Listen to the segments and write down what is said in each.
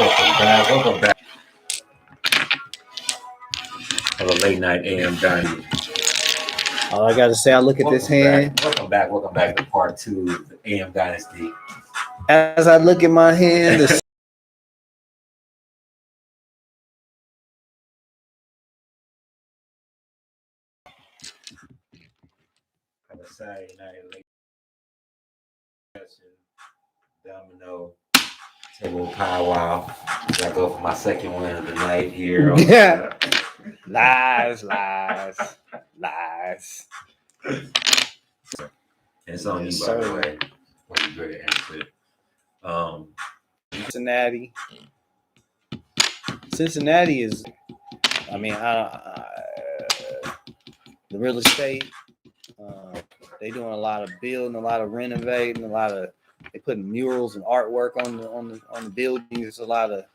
Welcome back for the late night AM dining. All I gotta say, I look at this hand. Welcome back to part 2 of the AM Dynasty. As I look at my hand, the On a Saturday night late session, domino table powwow. I go for my second win of the night here. Yeah. lies. And it's on Yes, you, by the sir. way. What you great answer. Cincinnati is, I mean, the real estate. They doing a lot of building, a lot of renovating, they putting murals and artwork on the buildings. There's a lot of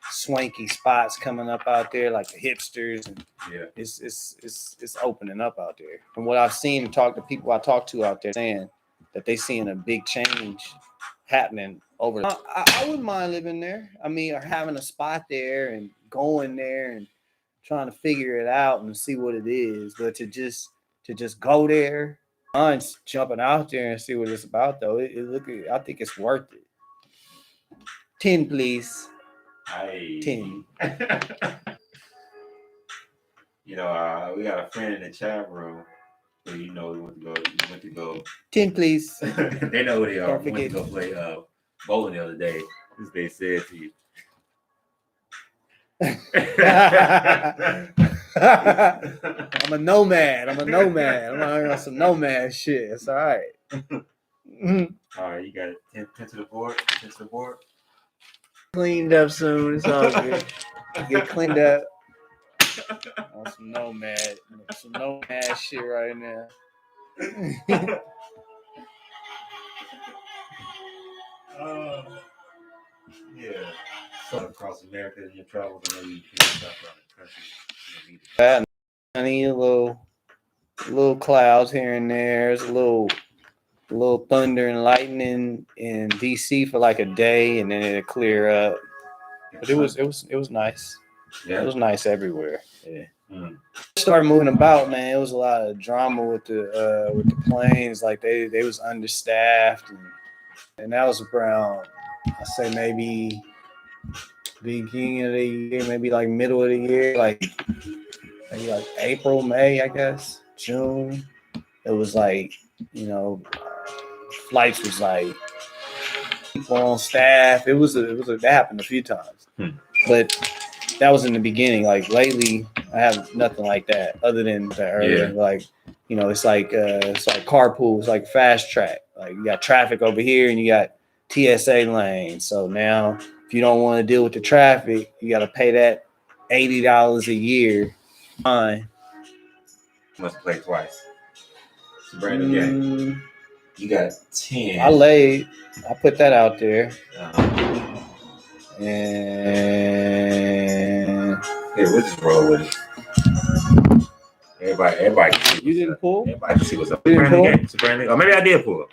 swanky spots coming up out there, like the hipsters, and yeah, it's opening up out there. From what I've seen and talked to people I talked to out there, saying that they seeing a big change happening over. I wouldn't mind living there. I mean, or having a spot there and going there and trying to figure it out and see what it is. But to just go there, mine's jumping out there and see what it's about though. I think it's worth it. 10, please. 10. You know, we got a friend in the chat room. So we went to go. 10, please. They know who they are. Don't We went to forget. go play bowling the other day. As they said to you. I'm a nomad. I'm on some nomad shit. It's all right. All right, you got it. 10 to the board. 10 to the board. Cleaned up soon. It's all good. Get cleaned up. On some nomad shit right now. Yeah. So across America, in your travels, I know you can't stop around the country. I need a little clouds here and there. There's a little thunder and lightning in DC for like a day, and then it'll clear up. But it was nice. Yeah. It was nice everywhere. Yeah. Started moving about, man. It was a lot of drama with the planes. Like they was understaffed, and that was around, I say maybe beginning of the year, maybe like middle of the year, maybe like April, May, I guess, June. It was like, flights was like people on staff. That happened a few times, but that was in the beginning. Like lately, I have nothing like that other than the earlier. Like, it's like carpool. It's like fast track. Like you got traffic over here and you got TSA lanes. So now, if you don't want to deal with the traffic, you got to pay that $80 a year. Fine. Must play twice. It's a brand new game. You got 10. I put that out there. And we'll just roll with it. Everybody can see. You didn't pull? Everybody can see what's up. You didn't pull? It's a brand new. Or maybe I did pull.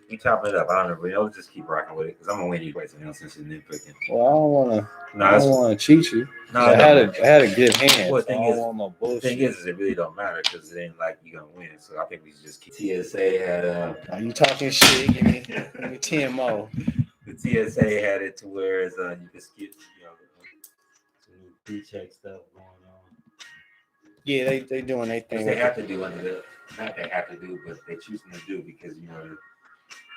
We chopping it up. I don't know. We'll just keep rocking with it because I'm gonna win you guys since you're nitpicking. Well, I don't want to cheat you. No, I had a good hand. Well, the thing is, the thing is, it really don't matter because it ain't like you're gonna win. So I think we should just keep. TSA had Are you talking shit? Give me 10 more. The TSA had it to where you can skip, some new pre-check stuff going on. Yeah, they doing their thing. They have to do not they have to do, but they're choosing to do because the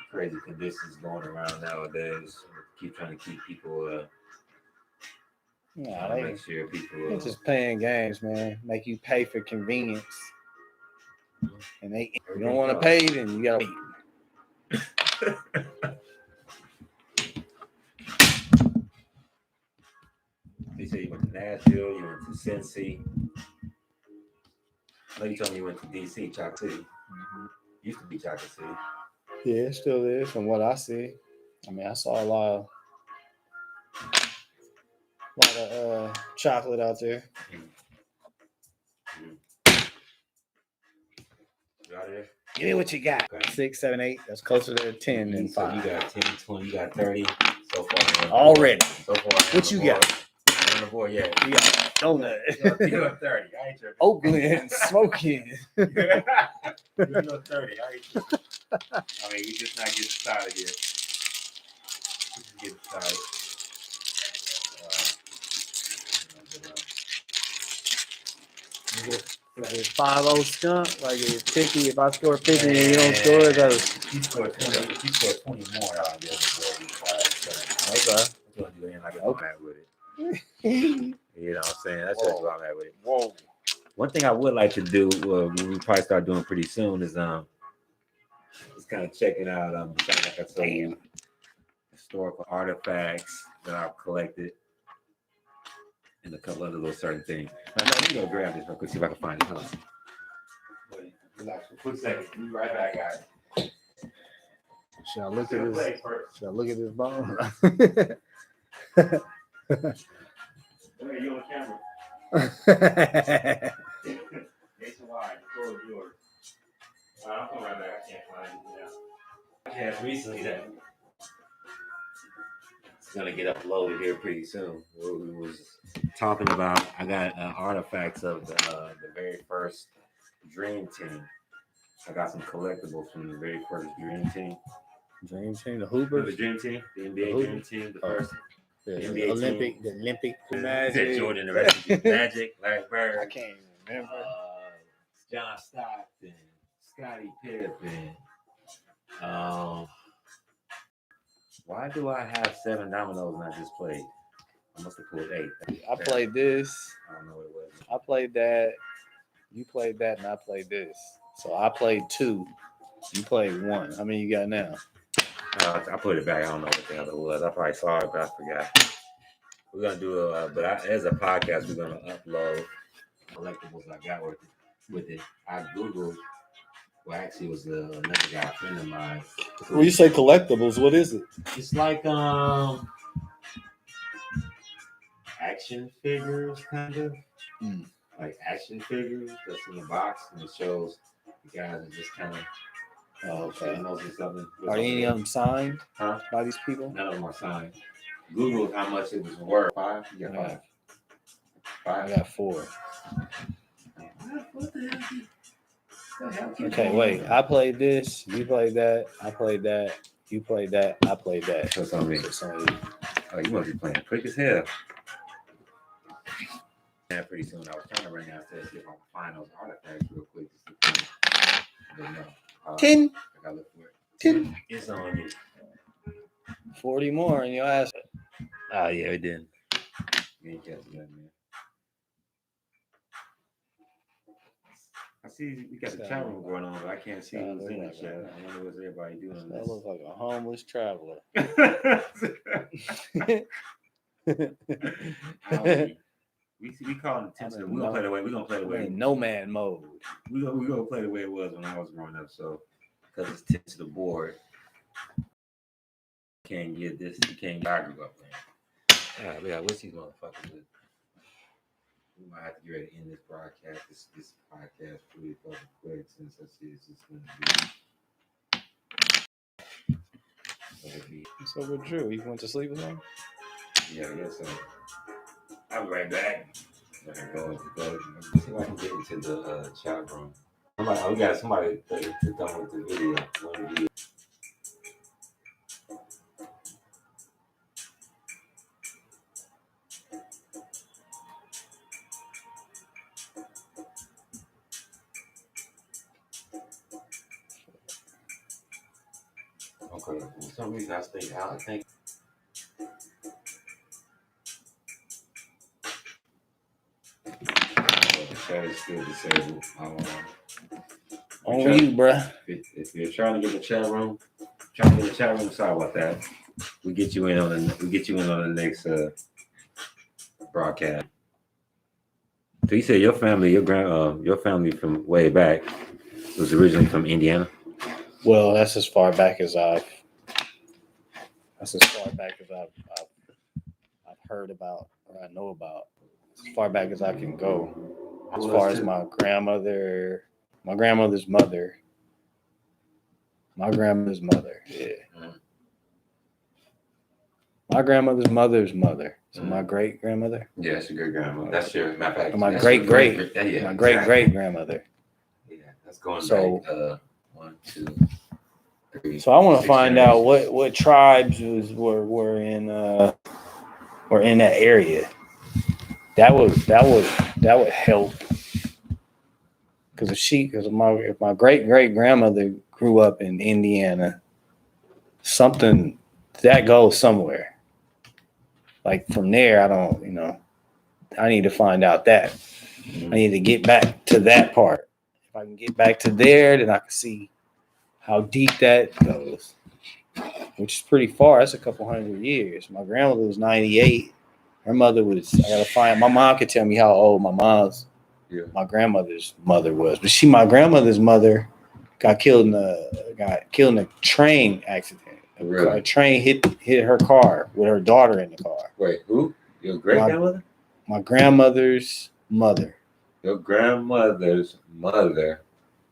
crazy conditions going around nowadays. Keep trying to keep people. Make sure people. They're just playing games, man. Make you pay for convenience, and if you don't want to pay, then you gotta. They say you went to Nashville, you went to Cincy. I know you told me you went to DC, Chocolate City. Used to be Chocolate City. Yeah, it still is from what I see. I mean, I saw a lot of chocolate out there. Got it? Give me what you got. Okay. 6, 7, 8. That's closer to 10 than 5. So you got 10, 20, you got 30 so far. Already. So far, What you got? On the board, yeah. We got donut. You're a 30. I ain't tripping. Oakland smoking. You're a 30. I ain't tripping. I mean, we just not getting started here. We just getting started. Like a 5-0 skunk, like it's 50. If I score 50 and you don't score, it goes. He scored 20. He scored 20 more out there. Okay. I'm at with it. You know what I'm saying? That's just what I'm at with it. Whoa. One thing I would like to do, we probably start doing pretty soon, is just kind of checking out like I told you, historical artifacts that I've collected and a couple other little certain things. Let me go grab this real quick, see if I can find it. Huh? Relax for a quick second. We'll be right back, guys. Should I look at this? Should I look at this bone? Hey, you on camera? Nationwide, the floor is yours. I'm coming right back. I can't find it now. Podcast recently that it's gonna get uploaded here pretty soon. We was talking about. I got artifacts of the very first Dream Team. I got some collectibles from the very first Dream Team. Dream Team, the The Hoopers, Dream Team, the NBA Dream Team, the first. the NBA Olympic, team. the Olympic Said Magic. Jordan, the rest of the Magic, Larry Bird. I can't even remember. John Stockton, Scottie Pippen. Why do I have 7 dominoes and I just played? I must have pulled 8. I played this. I don't know what it was. I played that. You played that, and I played this. So I played 2. You played 1. How many you got now? I put it back. I don't know what the hell it was. I probably saw it, but I forgot. We're gonna do as a podcast, we're gonna upload collectibles I got with it. I googled. Well, actually, it was another guy, a friend of mine. When you say collectibles, what is it? It's like action figures, kind of. Like action figures that's in the box, and it shows the guys are just kind of. Okay. Or something. Are any of them signed Huh? by these people? None of them are signed. Google how much it was worth. 5? You got 5. I 5. got 4. Okay, wait. I played this. You played that. I played that. You played that. I played that. That's on me. It's on you. Oh, you must be playing quick as hell. Yeah, pretty soon. I was trying to run downstairs see if I can find those artifacts real quick. But no. 10. I gotta look for it. 10. It's on you. 40 more in your ass. Oh, yeah, it didn't. You ain't catching that, man. I see we got the chat room going on, but I can't see who's in the chat. I wonder what's everybody doing. That looks like a homeless traveler. We call it attention. We're gonna play the way. We're gonna play the way. No man mode. We're gonna play the way it was when I was growing up. So, because it's tipped to the board, can't get this. You can't get. I grew up playing. Yeah, what's these motherfuckers with? We might have to get ready to end this broadcast. This podcast pretty fucking quick since I see it's just gonna be. What's up with Drew? You went to sleep with him? Yeah, I guess so. I'll be right back. Go. See if I can get into the chat room. We got somebody that's done with the video. Okay, for some reason I stay out. I think. The chat is still disabled. On you, bruh. If you're trying to get in the chat room, sorry about that. We get you in on the next broadcast. So you said your family from way back was originally from Indiana. Well, that's as far back as I've heard about or I know about. As far back as I can go. As far as my grandmother's mother. My grandmother's mother, yeah. my grandmother's mother's mother. So my great grandmother. Yeah, that's your great grandma. That's your matter of fact. My that's great your great. Yeah, My great great grandmother. Yeah, that's going So- back 1, 2, 3. So I want to 6 find out generations. what tribes were in that area. That would help. Because if my great great grandmother grew up in Indiana, something that goes somewhere. Like from there, I need to find out that. I need to get back to that part. If I can get back to there, then I can see how deep that goes, which is pretty far. That's a couple hundred years. My grandmother was 98. Her mother was, I got to find, my mom could tell me how old my grandmother's mother was. But my grandmother's mother got killed in a train accident. Really? A train hit her car with her daughter in the car. Wait, who? Your great grandmother? My grandmother's mother. Your grandmother's mother.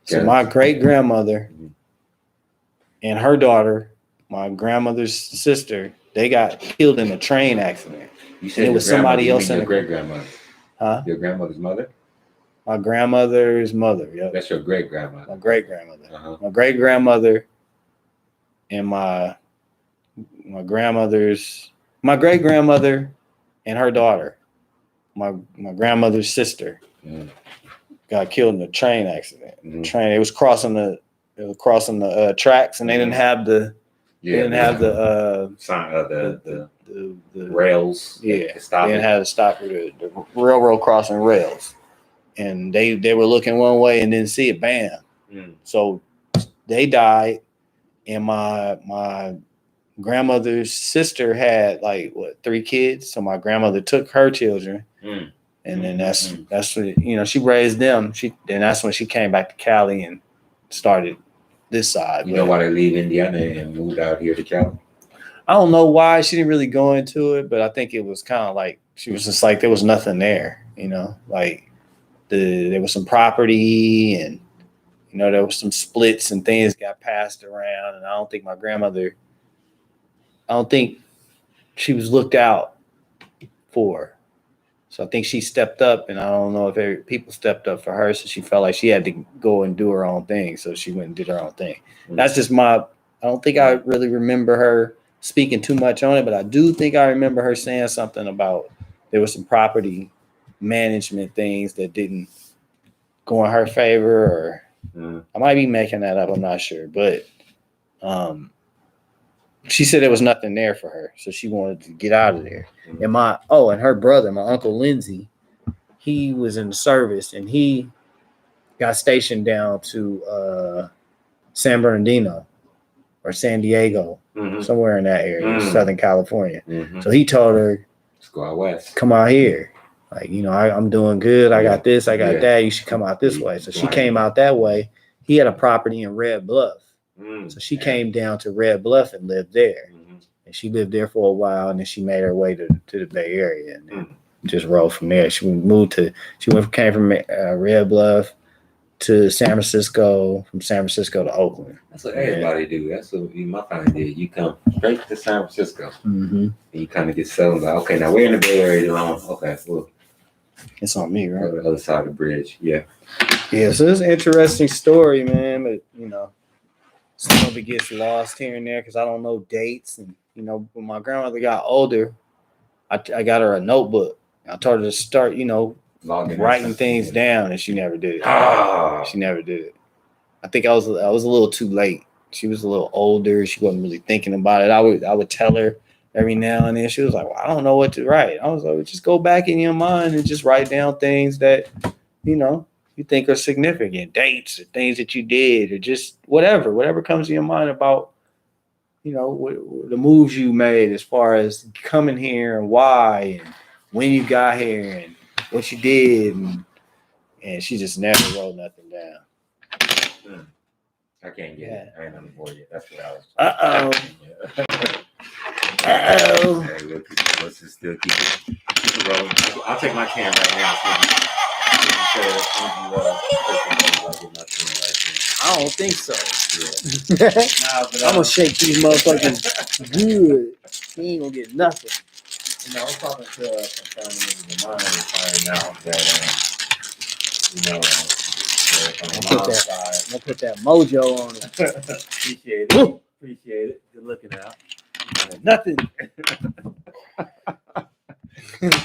So Yes. my great grandmother Mhm. and her daughter, my grandmother's sister, they got killed in a train accident. You said It was somebody else in your the great grandmother. Huh? Your grandmother's mother? My grandmother's mother. Yep. That's your great My grandmother. great grandmother. Uh-huh. My great grandmother and my great grandmother and her daughter, my grandmother's sister, Mhm. got killed in a train accident. Mhm. Train. It was crossing the tracks, and they didn't have the sign of the the rails. yeah. to stop They it. didn't have to stop for the railroad crossing rails, and they were looking one way and didn't see it. Bam. Mm. So they died, and my grandmother's sister had 3 kids. So my grandmother took her children, Mm. and then Mhm. that's when she raised them. That's when she came back to Cali and started this side. You know why they leave Indiana and moved out here to Cali? I don't know why she didn't really go into it, but I think it was kind of like she was just like there was nothing there, like there was some property and there was some splits and things got passed around, and I don't think she was looked out for. So I think she stepped up, and I don't know if people stepped up for her, so she felt like she had to go and do her own thing, so she went and did her own thing. Mm. That's just I don't think I really remember her speaking too much on it, but I do think I remember her saying something about there was some property management things that didn't go in her favor, or I might be making that up. I'm not sure, but she said there was nothing there for her, so she wanted to get out of there. And and her brother, my Uncle Lindsay, he was in the service, and he got stationed down to San Bernardino or San Diego, somewhere in that area, Southern California. Mm-hmm. So he told her, Let's go out west. come out here. I'm doing good. I got this, I got that. You should come out this way. So she came out that way. He had a property in Red Bluff. So she came down to Red Bluff and lived there. And she lived there for a while, and then she made her way to the Bay Area and then just rolled from there. She came from Red Bluff to San Francisco, from San Francisco to Oakland. That's what everybody do. That's what my family did. You come straight to San Francisco, and you kind of get settled. Like, okay, now we're in the Bay Area long. Okay, well, it's on me, right? Go to the other side of the bridge. Yeah. Yeah. So it's an interesting story, man. But some of it gets lost here and there because I don't know dates. And when my grandmother got older, I got her a notebook. I told her to start, writing things down, and she never did it. She never did it. I think I was a little too late. She was a little older. She wasn't really thinking about it. I would tell her every now and then. She was like, well, I don't know what to write. I was like, just go back in your mind and just write down things that, you think are significant, dates or things that you did, or just whatever comes to your mind about, the moves you made as far as coming here and why and when you got here and what you did. And she just never wrote nothing down. I can't get it. I ain't on the board yet. That's what I was. Hey, let's just still keep it rolling. I'll take my can right now. I don't think so. Yeah. I'm gonna shake these motherfuckers good. He ain't gonna get nothing. You know, I was talking to some family members of mine and finding out that, you know, from the mom's side. I'm gonna put that mojo on it. Appreciate it. Appreciate it. Good looking out. Nothing.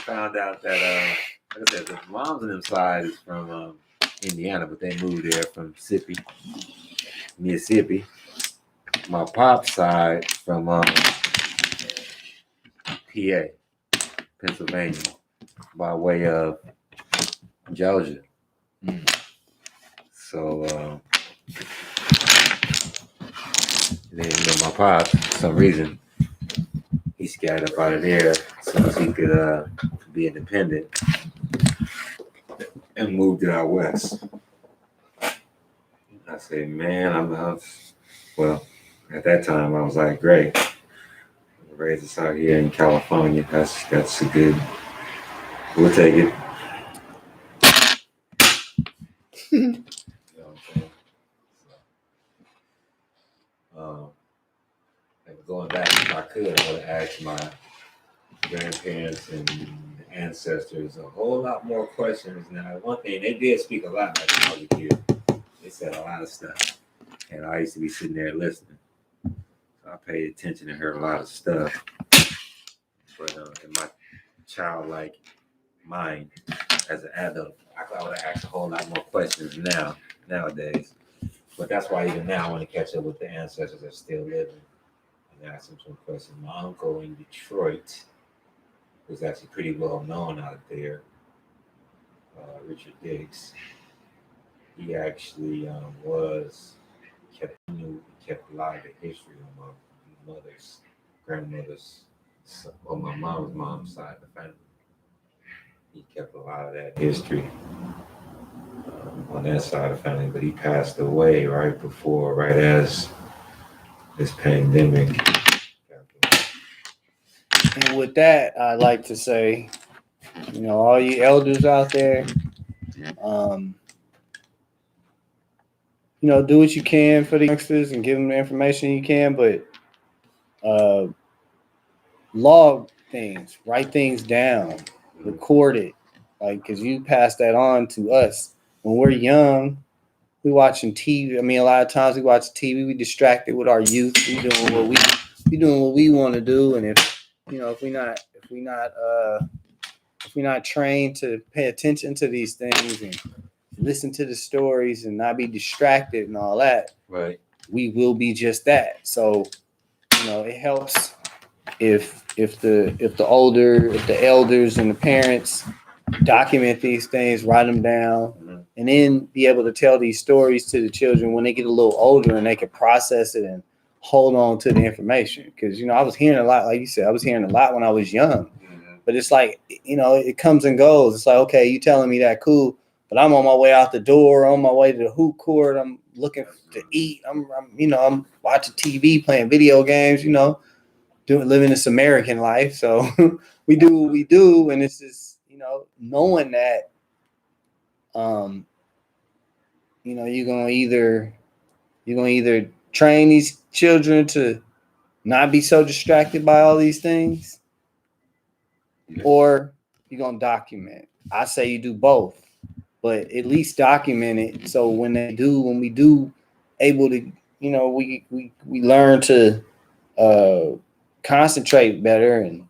Found out that, like I said, the mom's on them side is from Indiana, but they moved there from Mississippi. My pop's side from PA, Pennsylvania, by way of Georgia. So then my pop, for some reason, he scattered up out of there as soon as he could be independent and moved it out west. I said, man, well, at that time I was like, great. Raise us out here in California. That's a good. We'll take it. You know what I'm saying? So, and going back, if I could, I would have asked my grandparents and ancestors a whole lot more questions. Now, one thing, they did speak a lot like I was a kid. They said a lot of stuff, and I used to be sitting there listening. I paid attention and heard a lot of stuff, but in my childlike mind, as an adult, I would have asked a whole lot more questions nowadays. But that's why even now I want to catch up with the ancestors that are still living and ask them some questions. My uncle in Detroit was actually pretty well known out there, Richard Diggs. He actually kept a lot of the history of my grandmother's, or my mom's side of the family. He kept a lot of that history on that side of the family, but he passed away right as this pandemic. And with that, I'd like to say, you know, all you elders out there, you know, do what you can for the youngsters and give them the information you can, but log things, write things down, record it, like, because you pass that on to us. When we're young, we watching TV. I mean, a lot of times we watch TV, we distracted with our youth. We doing what we want to do, and if we're not trained to pay attention to these things and listen to the stories and not be distracted and all that, right, we will be just that. So, you know, it helps if the elders and the parents document these things, write them down, and then be able to tell these stories to the children when they get a little older and they can process it and hold on to the information. Because, you know, I was hearing a lot, like you said, I was hearing a lot when I was young. But it's like, you know, it comes and goes. It's like, okay, you telling me that, cool, but I'm on my way out the door, on my way to the hoop court. I'm looking to eat. I'm watching TV, playing video games, you know, living this American life. So we do what we do, and it's just, you know, knowing that, you know, you're gonna either train these children to not be so distracted by all these things, or you're gonna document. I say you do both, but at least document it, so when we do able to, you know, we learn to concentrate better and,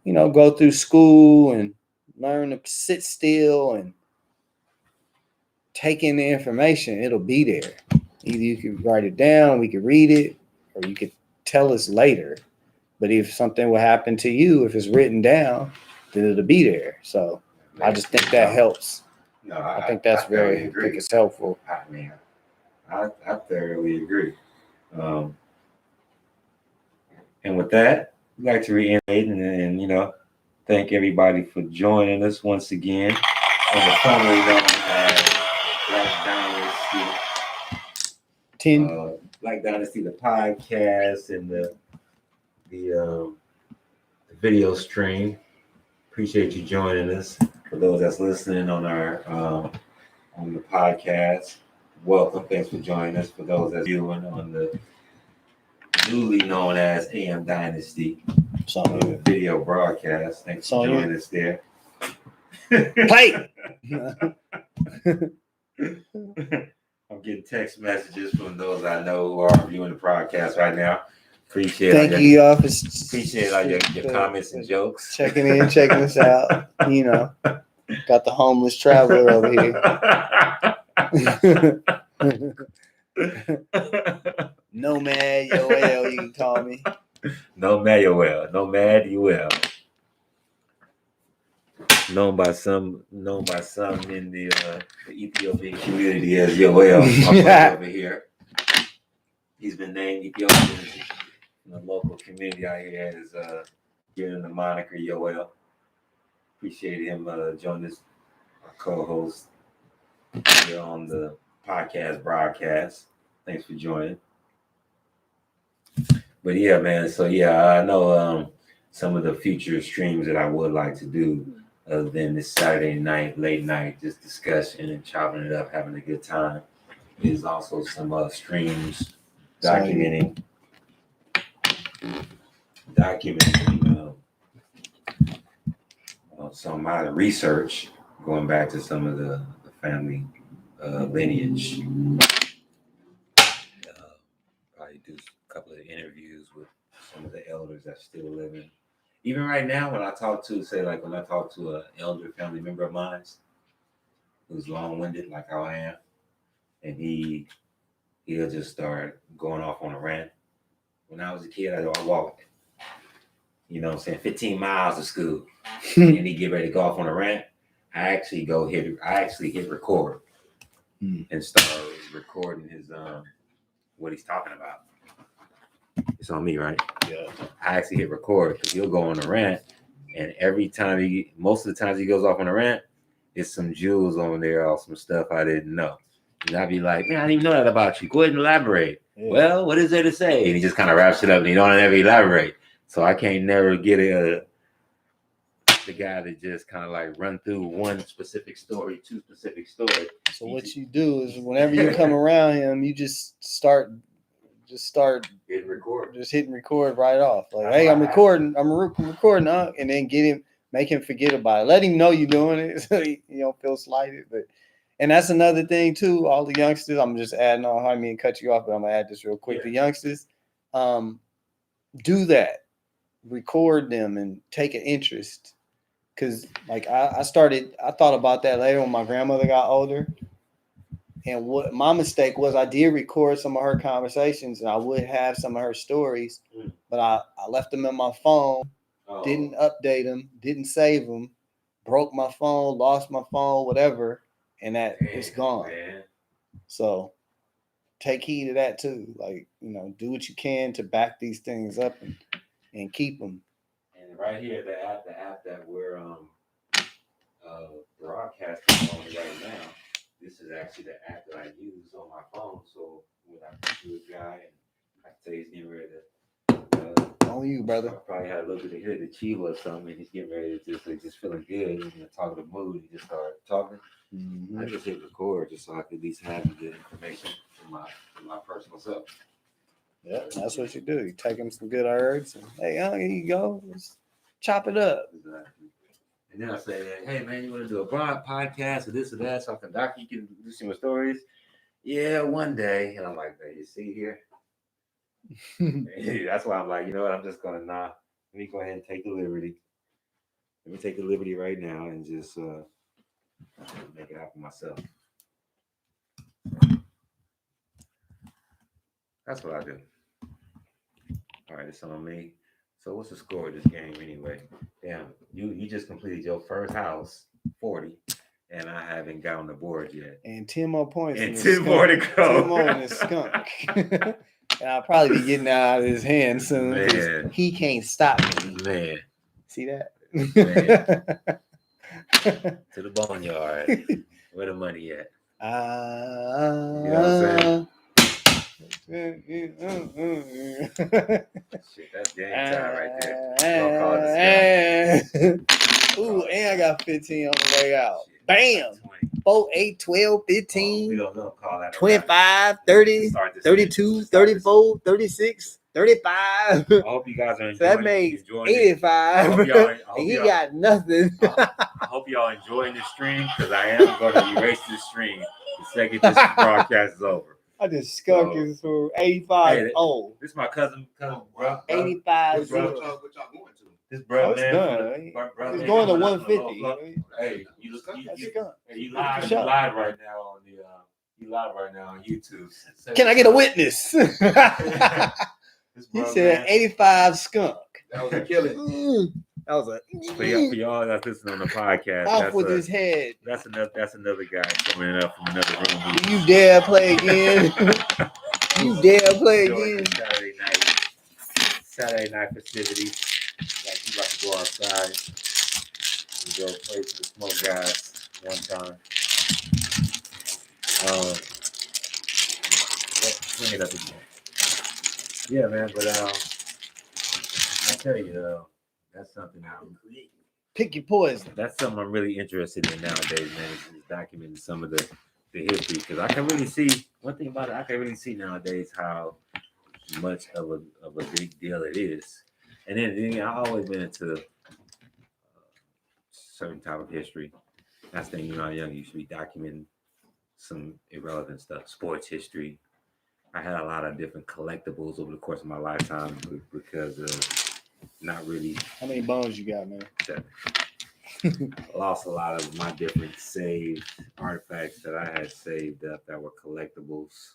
you know, go through school and learn to sit still and take in the information. It'll be there. Either you can write it down, we can read it, or you could tell us later. But if something will happen to you, if it's written down, then it'll be there. So I just think that helps. No, I think that's very, I think it's helpful. I mean, I thoroughly agree. And with that, I'd like to reiterate and you know, thank everybody for joining us once again on the formerly known as Black Dynasty. Black Dynasty, the podcast and the video stream. Appreciate you joining us. For those that's listening on our on the podcast, welcome. Thanks for joining us. For those that's viewing on the newly known as AM Dynasty, So video broadcast. Thanks So for you- joining us there. play. I'm getting text messages from those I know who are viewing the podcast right now. Appreciate Thank all you, your, y'all, for appreciate all your comments and jokes. checking in, checking us out. You know, got the homeless traveler over here. Nomad Yoel, you can call me. Nomad Yoel. Nomad Yoel. Known by some in the Ethiopian community as Yoel. My brother over here. He's been named Ethiopian in the local community out here as given the moniker Yoel. Appreciate him joining us, our co-host here on the podcast broadcast. Thanks for joining. But yeah, man. So yeah, I know some of the future streams that I would like to do, other than this Saturday night, late night, just discussion and chopping it up, having a good time, is also some streams documenting some of my research, going back to some of the family lineage. Probably do a couple of interviews with some of the elders that's still living. Even right now, when I talk to an elder family member of mine who's long-winded like how I am, and he'll just start going off on a rant. When I was a kid, I walked, 15 miles to school, and he get ready to go off on a rant. I actually hit record and start recording his what he's talking about. It's on me, right? Yeah. I actually hit record because he'll go on a rant, and most of the times he goes off on a rant, it's some jewels on there or some stuff I didn't know. And I'd be like, man, I didn't even know that about you. Go ahead and elaborate. Yeah. Well, what is there to say? And he just kind of wraps it up and he don't ever elaborate. So I can't never get the guy to just kind of like run through one specific story, two specific stories. So what you do is whenever you come around him, you just start hitting record. Just hitting record right off. Like, hey, I'm recording, and then make him forget about it. Let him know you're doing it so he don't feel slighted. And that's another thing too. All the youngsters, I'm just adding on. I mean, cut you off, but I'm gonna add this real quick. Yeah. The youngsters, do that. Record them and take an interest. Cause like I thought about that later when my grandmother got older. And what my mistake was, I did record some of her conversations and I would have some of her stories, but I left them in my phone, didn't update them, didn't save them, broke my phone, lost my phone, whatever, and it's gone. Man. So take heed of that too. Like, do what you can to back these things up and keep them. And right here, the app that we're broadcasting on right now. This is actually the app that I use on my phone. So when I talk to a guy and I say he's getting ready to on you, brother. I probably had a little bit of hit the chiva or something, and he's getting ready to just feeling good and talk to the mood, he just start talking. Mm-hmm. I just hit record just so I could at least have the information for my personal self. Yeah, that's what you do. You take him some good herbs and hey, here you go. Let's chop it up. Exactly. And then I say, hey, man, you want to do a broad podcast or this or that so I can you can do some stories? Yeah, one day. And I'm like, you see here? That's why I'm like, you know what? I'm just going to let me go ahead and take the liberty. Let me take the liberty right now and just make it happen myself. That's what I do. All right, it's on me. So what's the score of this game anyway? Damn, you just completed your first house, 40, and I haven't got on the board yet. And 10 more points. And 10 more to go. 10 more in the skunk. And I'll probably be getting out of his hand soon. Man. He can't stop me. Man. See that? Man. To the boneyard. Where the money at? You know what I'm saying? Shit, that's game time right there. Ooh, and I got 15 on the way out. Bam! 4, 8, 12, 15, 25, 30, 32, 34, 36, 35. I hope you guys are So that enjoying. makes enjoying it. 85. I hope y'all- I hope And he y'all- got nothing. I hope y'all enjoying the stream because I am going to erase this stream the second this broadcast is over. I just skunked So- his for 85. Hey, Oh, This is my cousin, bro. 85. This brother- What y'all going to? This brother, Oh, it's man. done. Brother, He's man, going to coming up 150. look, Hey, you That's skunk. live Shut up. right now on the you live right now on YouTube. Can I get a witness? He This brother, said man, 85 skunk. That was a killing. That was a for y'all that's listening on the podcast, off with his head. that's another guy coming up from another room. Do you dare play again? You dare play Enjoying again? the Saturday night festivities. Like you about to go outside and go play for the Smoke Guys one time. Bring it up again. Yeah, man, but I tell you, that's something Pick your poison. that's something I'm really interested in nowadays, man. Is documenting some of the history because I can really see one thing about it. I can really see nowadays how much of a big deal it is. And then I always been into certain type of history. That's the thing, how young you should be documenting some irrelevant stuff, sports history. I had a lot of different collectibles over the course of my lifetime because of not really How many bones you got, man? lost a lot of my different saved artifacts that I had saved up that were collectibles.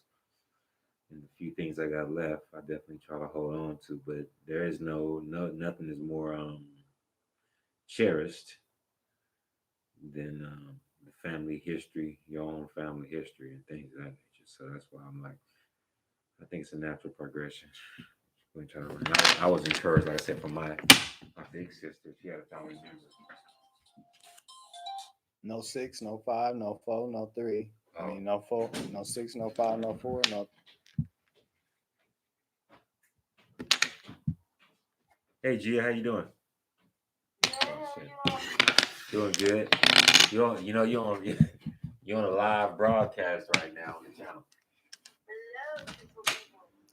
And the few things I got left, I definitely try to hold on to. But there is nothing is more cherished than the family history, your own family history, and things of that nature. So that's why I'm like, I think it's a natural progression. I was encouraged, like I said, from my big sister. She had a family member. No 6, no 5, no 4, no 3. I mean, no 4, no 6, no 5, no 4, no. Hey, Gia, how you doing? Oh, shit. Doing good. You're on a live broadcast right now on the channel.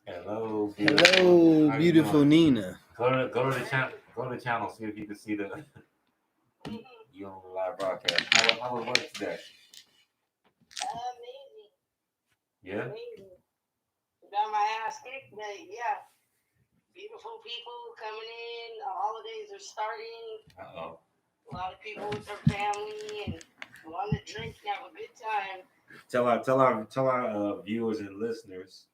Hello, Hello, How you beautiful doing? Nina. Go to the channel. Go to the channel. See if you can see the you on the live broadcast. How was work today? Amazing. Yeah. Amazing. Got my ass kicked, but yeah. Beautiful people coming in. The holidays are starting. Uh-oh. A lot of people with their family and wanting to drink and have a good time. Tell our viewers and listeners,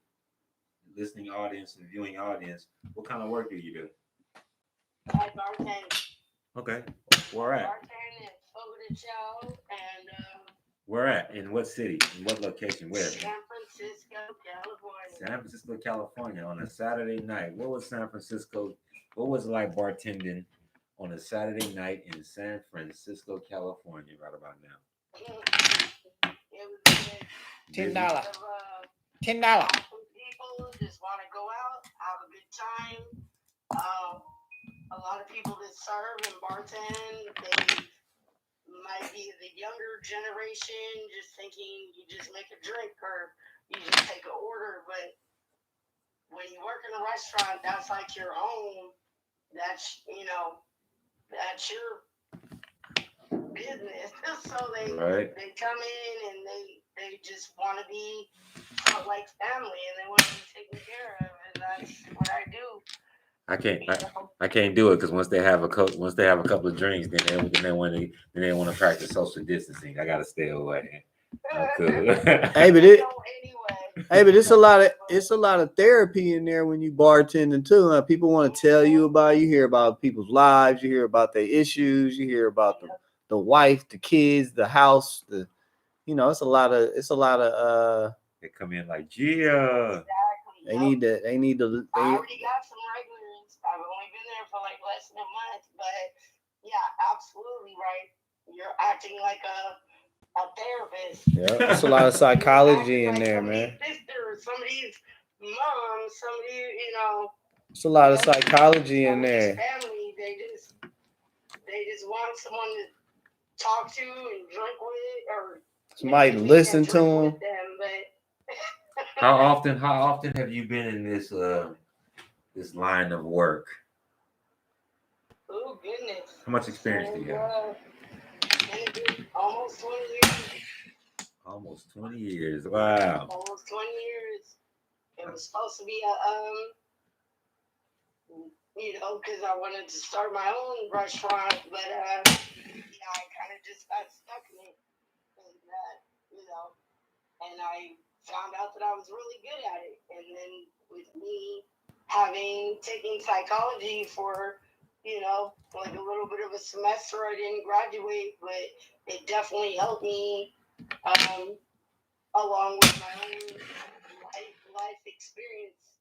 listening audience and viewing audience, what kind of work do you do? I bartend. Okay. Where at? Bartend at Fogo de Chao and Where at? In what city? In what location? Where? San Francisco, California. San Francisco, California on a Saturday night. What was San Francisco? What was it like bartending on a Saturday night in San Francisco, California, right about now? It was good. $10. $10. $10. People just want to go out, have a good time. A lot of people that serve and bartend, they might be the younger generation, just thinking you just make a drink or you just take an order. But when you work in a restaurant, that's like your home. That's that's your business. So they come in and they just want to be felt like family and they want to be taken care of, and that's what I do. I can't do it because once they have a couple of drinks, then they want to practice social distancing. I gotta stay away. I'm cool. Hey, but it's a lot of therapy in there when you bartending too. People want to tell you about. You hear about people's lives. You hear about their issues. You hear about the wife, the kids, the house. It's a lot of. They come in like, Gia. Exactly. They need to. I already got some regulars. I've only been there for like less than a month, but yeah, absolutely right. You're acting like a therapist. Yeah, there's a lot of psychology in Like there, somebody's man. sister, somebody's mom, somebody, There's a lot of psychology in somebody's there. family. They just want someone to talk to and drink with, or Somebody maybe listen drink to them. with them, but How often have you been in this this line of work? Oh goodness. How much experience do you have? Almost 20 years. Almost 20 years. Wow. Almost 20 years. It was supposed to be a because I wanted to start my own restaurant, but I kind of just got stuck in it, and I found out that I was really good at it, and then with me having taken psychology for like a little bit of a semester, I didn't graduate, but it definitely helped me along with my own life experience.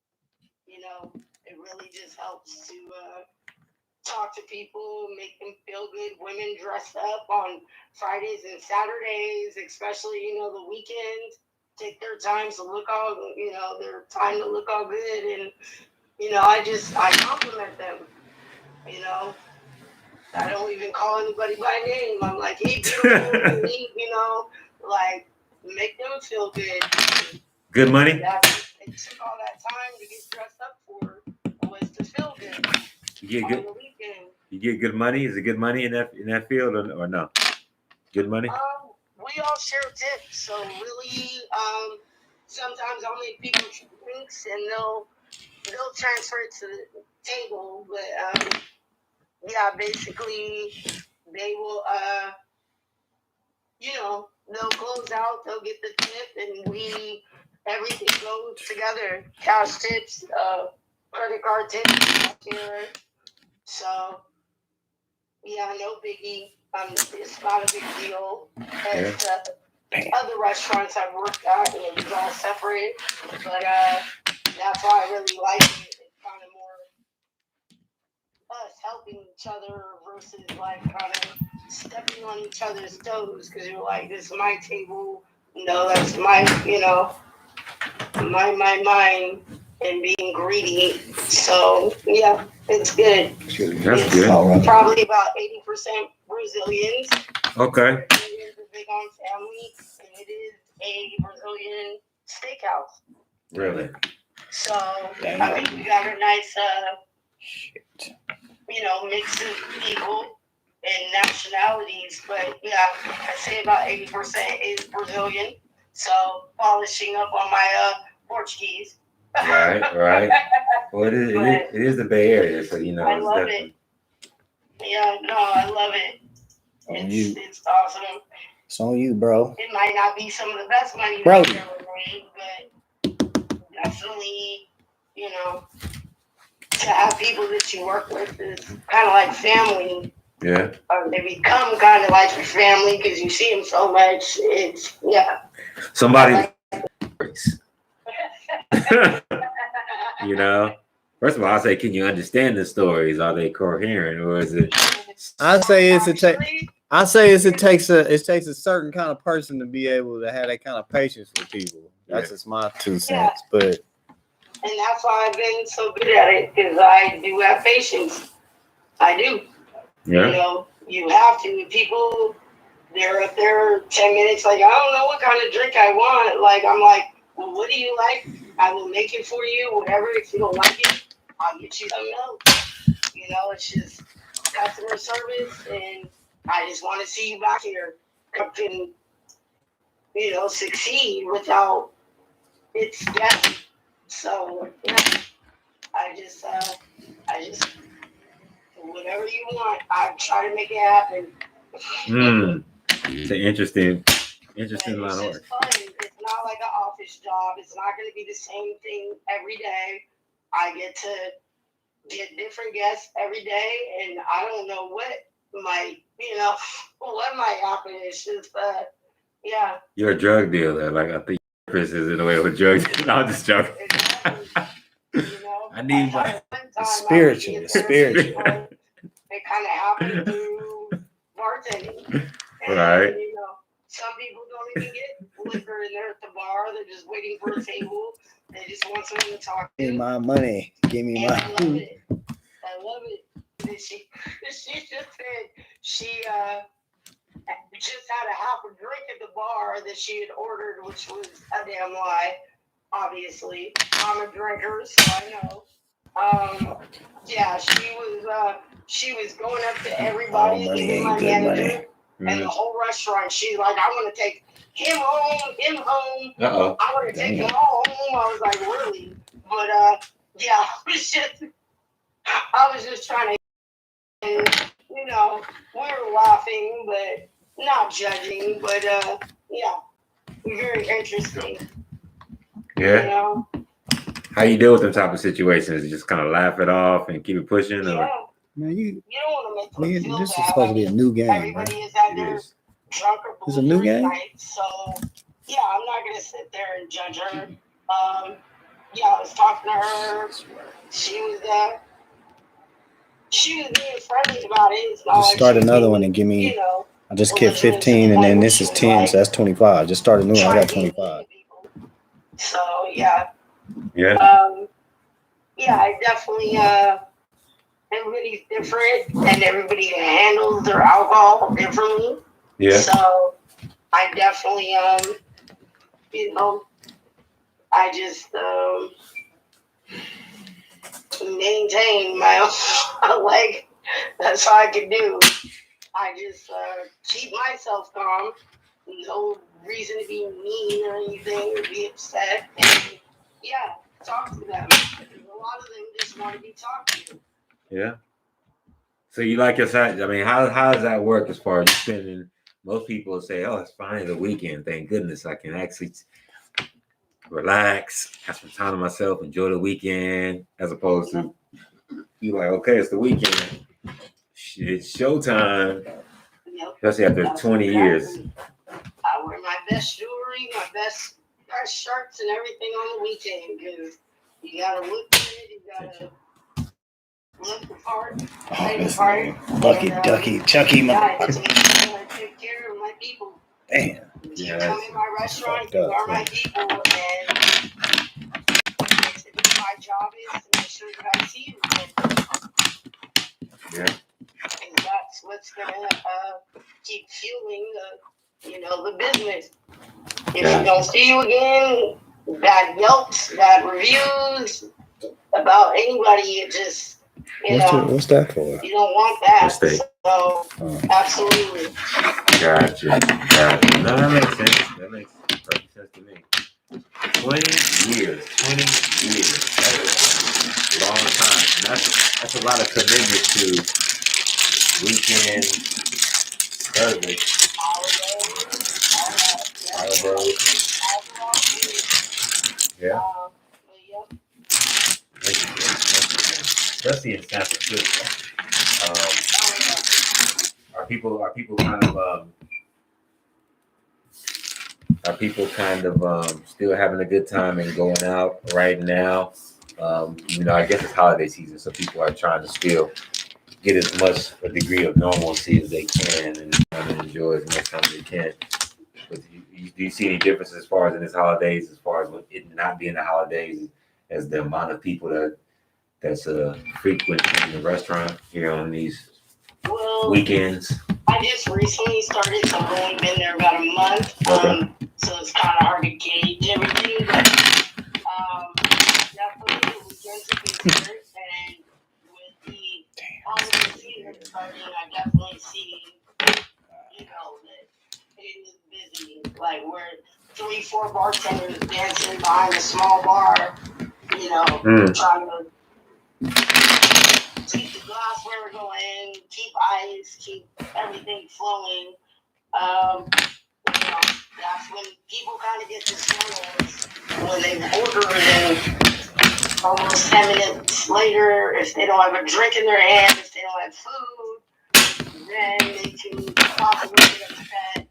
It really just helps to talk to people, make them feel good. Women dressed up on Fridays and Saturdays, especially, the weekends, take their time to look all, their time to look all good. And, I compliment them, I don't even call anybody by name. I'm like, hey, beautiful, like, make them feel good. Good money? It took all that time to get dressed up for was to feel good. You get on good. The weekend. You get good money. Is it good money in that field or no? Good money. We all share tips, so really, sometimes I'll make people drinks and they'll transfer it to the table. But basically, they will they'll close out, they'll get the tip, and everything goes together. Cash tips, credit card tips, so no biggie. It's not a big deal. As other restaurants I've worked at, and it was all separate, but that's why I really like it. It's kind of more us helping each other versus like kind of stepping on each other's toes, because you're like, this is my table, that's my mine, and being greedy. So it's good. That's good. Probably about 80% Brazilians. Okay. Brazilians are big on family, and it is a Brazilian steakhouse. Really? So we got a nice mix of people and nationalities, but I say about 80% is Brazilian. So polishing up on my Portuguese. Right. Well, it is the Bay Area, so I love it. Yeah, no, I love it. It's awesome. It's on you, bro. It might not be some of the best money bro. I've ever made, but definitely, to have people that you work with is kind of like family. Yeah. Or they become kind of like your family because you see them so much. It's Somebody. First of all, I say, can you understand the stories? Are they coherent, or is it? I say it takes a certain kind of person to be able to have that kind of patience with people. That's just my 2 cents, but. And that's why I've been so good at it, because I do have patience. I do. Yeah. You have to. People, they're up there 10 minutes, like, I don't know what kind of drink I want. Like, I'm like, well, what do you like? I will make it for you, whatever. If you don't like it, I'll get you something else. It's just customer service, and I just want to see you back here can, succeed without it's guessing. So I just whatever you want, I try to make it happen. It's an interesting line of work. It's fun. It's not like an office job. It's not going to be the same thing every day. I get to get different guests every day, and I don't know what might happen. It's just, You're a drug dealer. Like, I think Chris is in a way of a drug dealer. No, I'm just joking. I need my spiritually. It kind of happened through bartending. Right. Some people don't even get liquor, and they're at the bar. They're just waiting for a table. They just want someone to talk to. Give me my money. Give me my. I love it. She just said she just had a half a drink at the bar that she had ordered, which was a damn lie. Obviously, I'm a drinker, so I know. Yeah, she was going up to everybody, money even ain't my good manager money. and the whole restaurant. She's like, I want to take him home. Uh-oh. I want to take Damn. them all home. I was like, really? But yeah, I was just trying to, you know, we were laughing, but not judging. But yeah, very interesting. You Yeah. know? How you deal with them type of situations? You just kind of laugh it off and keep it pushing, or Yeah. Man, You don't want to make them man, feel this is bad. supposed to be a new game, Everybody right? is at it their is. drunk or It's a new belligerent game? night, so yeah, I'm not gonna sit there and judge her. Yeah, I was talking to her. She was being friendly about it. It's not Just like start she was another being, one and give me. you know, I just kept belligerent to the 15, and point then where this she is was 10, like so that's 25. Just start a new one. I trying got to be mean 25. to people. So yeah, Yeah. yeah, I definitely everybody's different and everybody handles their alcohol differently. Yeah. So I definitely you know, I just maintain my own like that's all I can do. I just keep myself calm. No reason to be mean or anything or be upset. And yeah, talk to them. A lot of them just want to be talked to. Yeah. So you like your side? I mean, how does that work as far as spending? Most people say, "Oh, it's finally the weekend. Thank goodness I can actually relax, have some time to myself, enjoy the weekend," as opposed to you like, "Okay, it's the weekend. It's showtime." Yep. Especially after That's 20 years. I wear my best jewelry, my best shirts and everything on the weekend because you gotta look good, you gotta look the part, Oh, play the this part. name. Bucky, And, Ducky, Chucky, yeah, motherfucker. I take care of my people. Damn. If you Yeah, come in my restaurant, fucked you up, are my man. people, and basically my job is to make sure that I see you again. Yeah. And that's what's gonna keep fueling the business. If we don't see you again, bad Yelps, bad reviews about anybody, it just What's that for? you don't want that. Mistake. So absolutely. Gotcha. No, that makes sense. That makes perfect sense to me. 20 years. 20 years. That's a long time. And that's a lot of commitment to weekend service. Yeah. Especially in San Francisco. Are people kind of still having a good time and going out right now? I guess it's holiday season, so people are trying to still get as much a degree of normalcy as they can and trying to enjoy as much time as they can. But do you see any differences as far as in this holidays, as far as it not being the holidays, as the amount of people that's frequenting the restaurant here on these weekends? I just recently started, so I've only been there about a month. Okay. So it's kind of hard to gauge everything, but definitely the weekends have been good, and with the holiday season starting, I definitely see, that it is busy. Like we're 3-4 bartenders dancing behind a small bar, trying to keep the glass where we're going, keep ice, keep everything flowing. That's when people kind of get disgruntled when they order and almost 10 minutes later, if they don't have a drink in their hand, if they don't have food, then they can possibly get upset.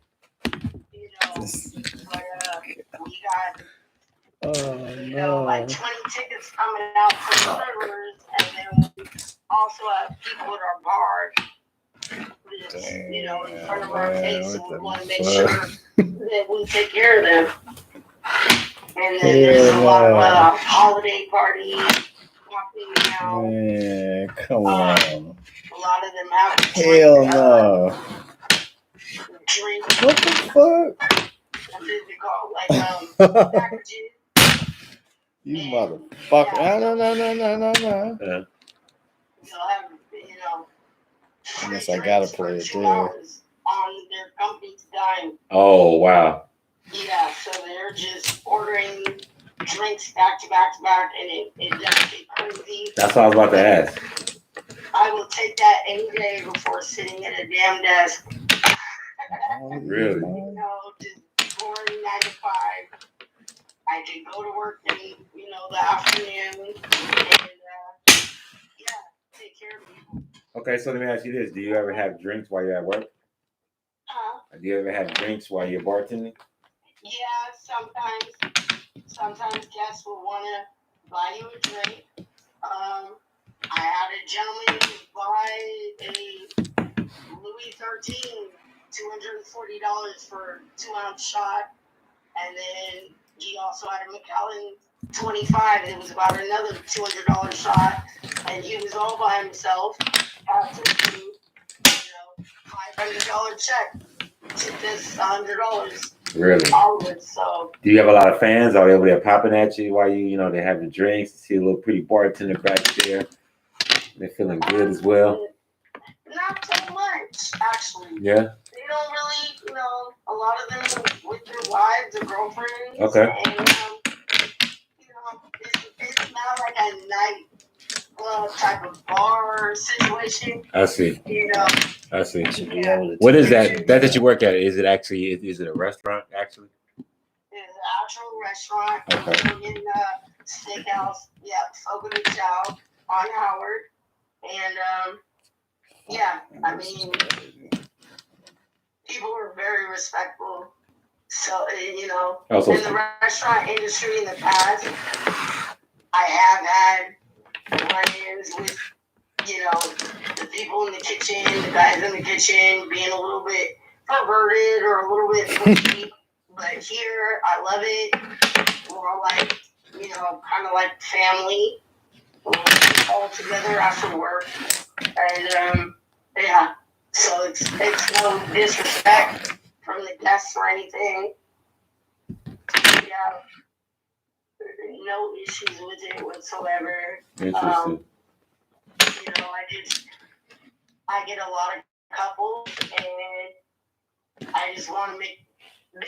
But we got like 20 tickets coming out for servers, and then we also have people at our bar. In front of our face, and we want to make sure that we take care of them. And then there's a lot of holiday parties happening now. Man, come on. A lot of them have Hell no. drink. What the fuck? What is it called? Like packages. You motherfucker. No. So I, you know, I guess free I gotta drinks for play it 2 there. hours on their company's dime. Oh wow. Yeah, so they're just ordering drinks back to back to back, and it does get crazy. That's what I was about to ask. I will take that any day before sitting at a damn desk. Really? You know, just boring 9 to 5. I can go to work in, you know, the afternoon and, yeah, take care of people. Okay, so let me ask you this: do you ever have drinks while you're at work? Do you ever have drinks while you're bartending? Yeah, sometimes guests will want to buy you a drink. I had a gentleman buy a Louis 13, $240 for a 2-ounce shot, and then he also had a Macallan 25. It was about another $200 shot, and he was all by himself. Had to do, $500 check. Tip this $100. Really? All of it. So Do you have a lot of fans? Are they over there popping at you while they have the drinks? See a little pretty bartender back there. They're feeling good as well. not so much, actually. Yeah. They don't really, a lot of them with their wives or girlfriends. Okay. And, it's not like a night club type of bar situation. I see. I see. Yeah. What is that? That you work at? Is it a restaurant actually? It's an actual restaurant. Okay. In steakhouse. Yeah, Fogo de Chao on Howard. And yeah, I mean, people were very respectful. So, Also, in the restaurant industry in the past, I have had run-ins with, the people in the kitchen, the guys in the kitchen being a little bit perverted or a little bit pushy. But here, I love it. We're all like, kind of like family. We're all together after work. And, yeah. So it's no disrespect from the guests or anything. Yeah. No issues with it whatsoever. interesting. I get a lot of couples, and I just want to make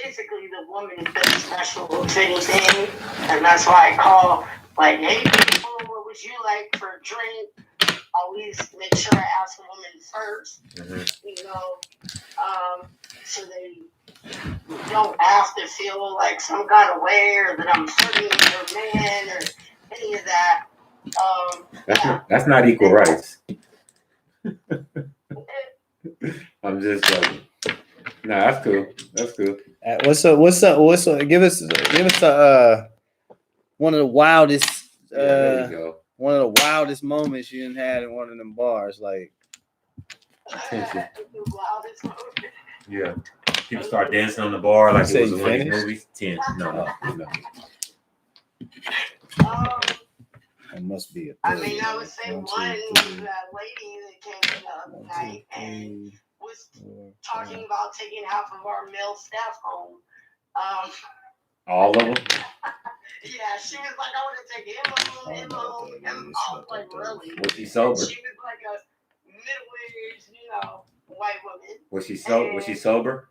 basically the woman is very special, if anything, and that's why I call, like, hey, people, what would you like for a drink? Always make sure I ask the woman first, so they don't have to feel like some kind of way or that I'm flirting with their man or any of that. That's not equal rights. I'm just joking. No, that's cool. That's cool. What's up? Give us one of the wildest There you go. one of the wildest moments you done had in one of them bars, like. Attention. The wildest moment. Yeah. People start dancing on the bar like Say it was you one of these finished? movies. 10. No. It must be a I third. mean, I would say One, two, one was three. that lady that came in the other One, night two, and three, was 4, talking 5. about taking half of our male staff home. All of them? Yeah, she was like, I want to take him home. And I was like, really? Was she sober? She was like a middle-aged, white woman. Was she sober? Was she sober?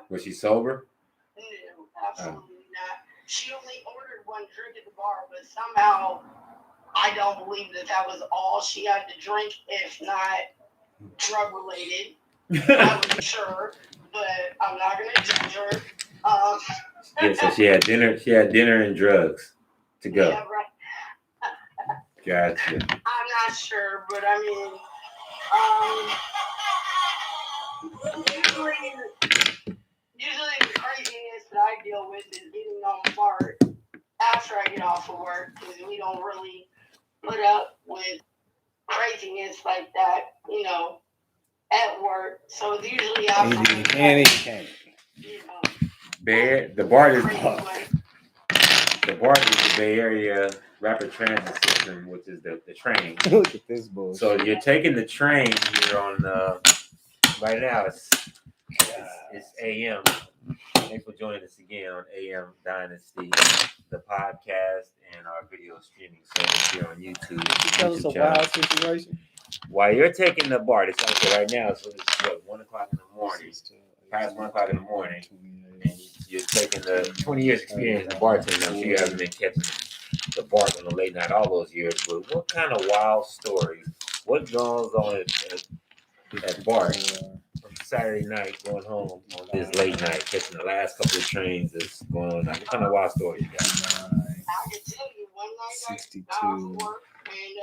Was she sober? No, absolutely not. She only ordered one drink at the bar, but somehow I don't believe that was all she had to drink, if not drug related. I wasn't sure, but I'm not gonna judge her. Yeah, so she had dinner. She had dinner and drugs to go. Yeah, right. Gotcha. I'm not sure, but I mean, usually the craziness that I deal with is getting on the bar after I get off of work, because we don't really put up with craziness like that, at work. So it's usually after You can't. The BART is crazy way. the Bay Area Rapid Transit System, which is the train. Look at this bullshit. So you're taking the train here on right now. It's AM. Thanks for joining us again on AM Dynasty, the podcast and our video streaming service here on YouTube. Tell us a YouTube channel. wild situation. While you're taking the BART, it's like right now, so it's what, 1 o'clock in the morning, past 1 o'clock in the morning, and you're taking the 20 years experience in bartending. I'm sure you haven't been catching the BART on the late night all those years, but what kind of wild stories? What goes on at BART from Saturday night going home on this late night, catching the last couple of trains that's going on? What kind of wild story you got? I can tell you one night I got off of work and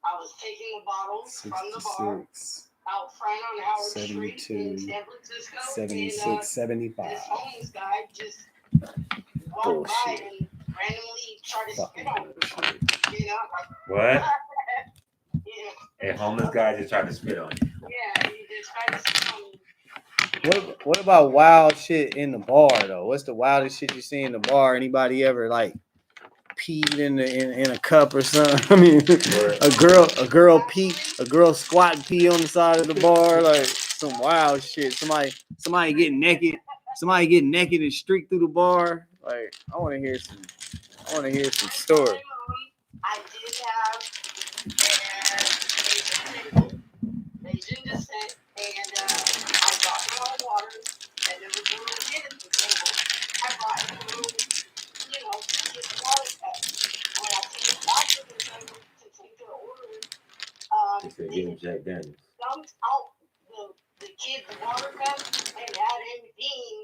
I was taking a bottle from the bar 66, out front on Howard Street 72, in San Francisco. 76, And 75. this homeless guy just walked by and randomly tried to spit on me. You know? What? Yeah, A homeless guy just tried to spit on you. yeah, he just tried to spit on me. What about wild shit in the bar though? What's the wildest shit you see in the bar? Anybody ever like peed in a cup or something? I mean, a girl squat and pee on the side of the bar, like some wild shit. Somebody getting naked and streak through the bar. Like I want to hear some stories. I did have Asian descent, and I brought them all water, and there was a little kid at the table. I brought him a little, his water cup. When I came back to the table to take their order, He said, give him Jack Daniels. dumped out the kid the water cup and had him peeing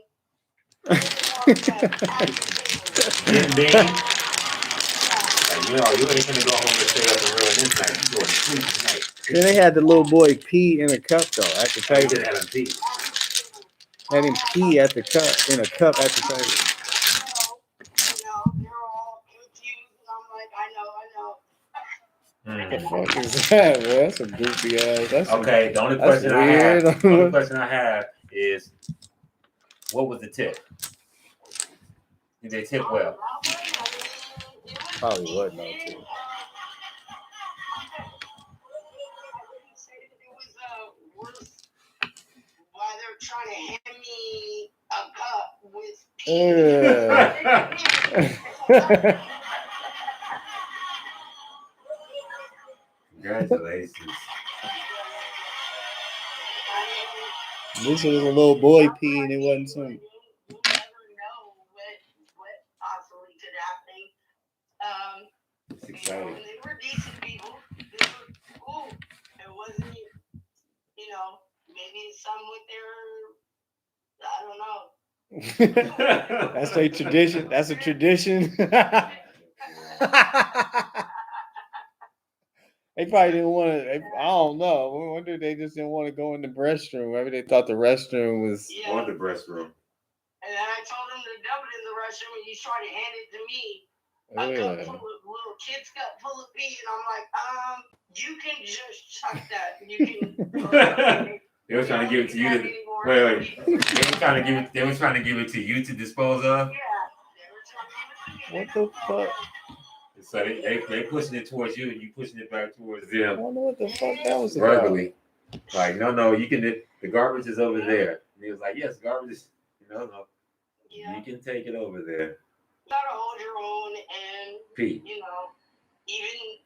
in the water cup at the Him table. being? Like, you ain't gonna go home and stay up and ruin this night. You going to sleep tonight. Then they had the little boy pee in a cup though at the They table. just had him pee. Had him pee at the cup in a cup at the table. They're all confused, and I'm like, I know. What the fuck is that, bro? That's some goofy ass. That's some- Okay, the only That's question I weird. have, the only question I have is, what was the tip? Did they tip well? Probably wasn't no tip. I wouldn't say that it was worse why they're trying to hand me a cup with Congratulations. This was a little boy pee and it wasn't some. You never know what possibly could happen. It's exciting. They were decent people. They were cool. It wasn't, maybe some with their, I don't know. That's a tradition. That's a tradition. They probably didn't want to. I don't know. I wonder they just didn't want to go in the restroom. Maybe they thought the restroom was. Yeah. Or the breast room. And then I told him to dump it in the restroom, and he's trying to hand it to me. A cup full of little kid's cup full of pee, and I'm like, you can just chuck that. You can. They were trying to give it to you. Wait. They were trying to give it to you to dispose of. Yeah. They were trying to give it to me. What the fuck? So they pushing it towards you, and you pushing it back towards I them don't know what the fuck that was about. verbally. Like, no, you can. The garbage is over there. And he was like, yes, garbage is. No, Yeah. you can take it over there. You gotta hold your own, and Pete, even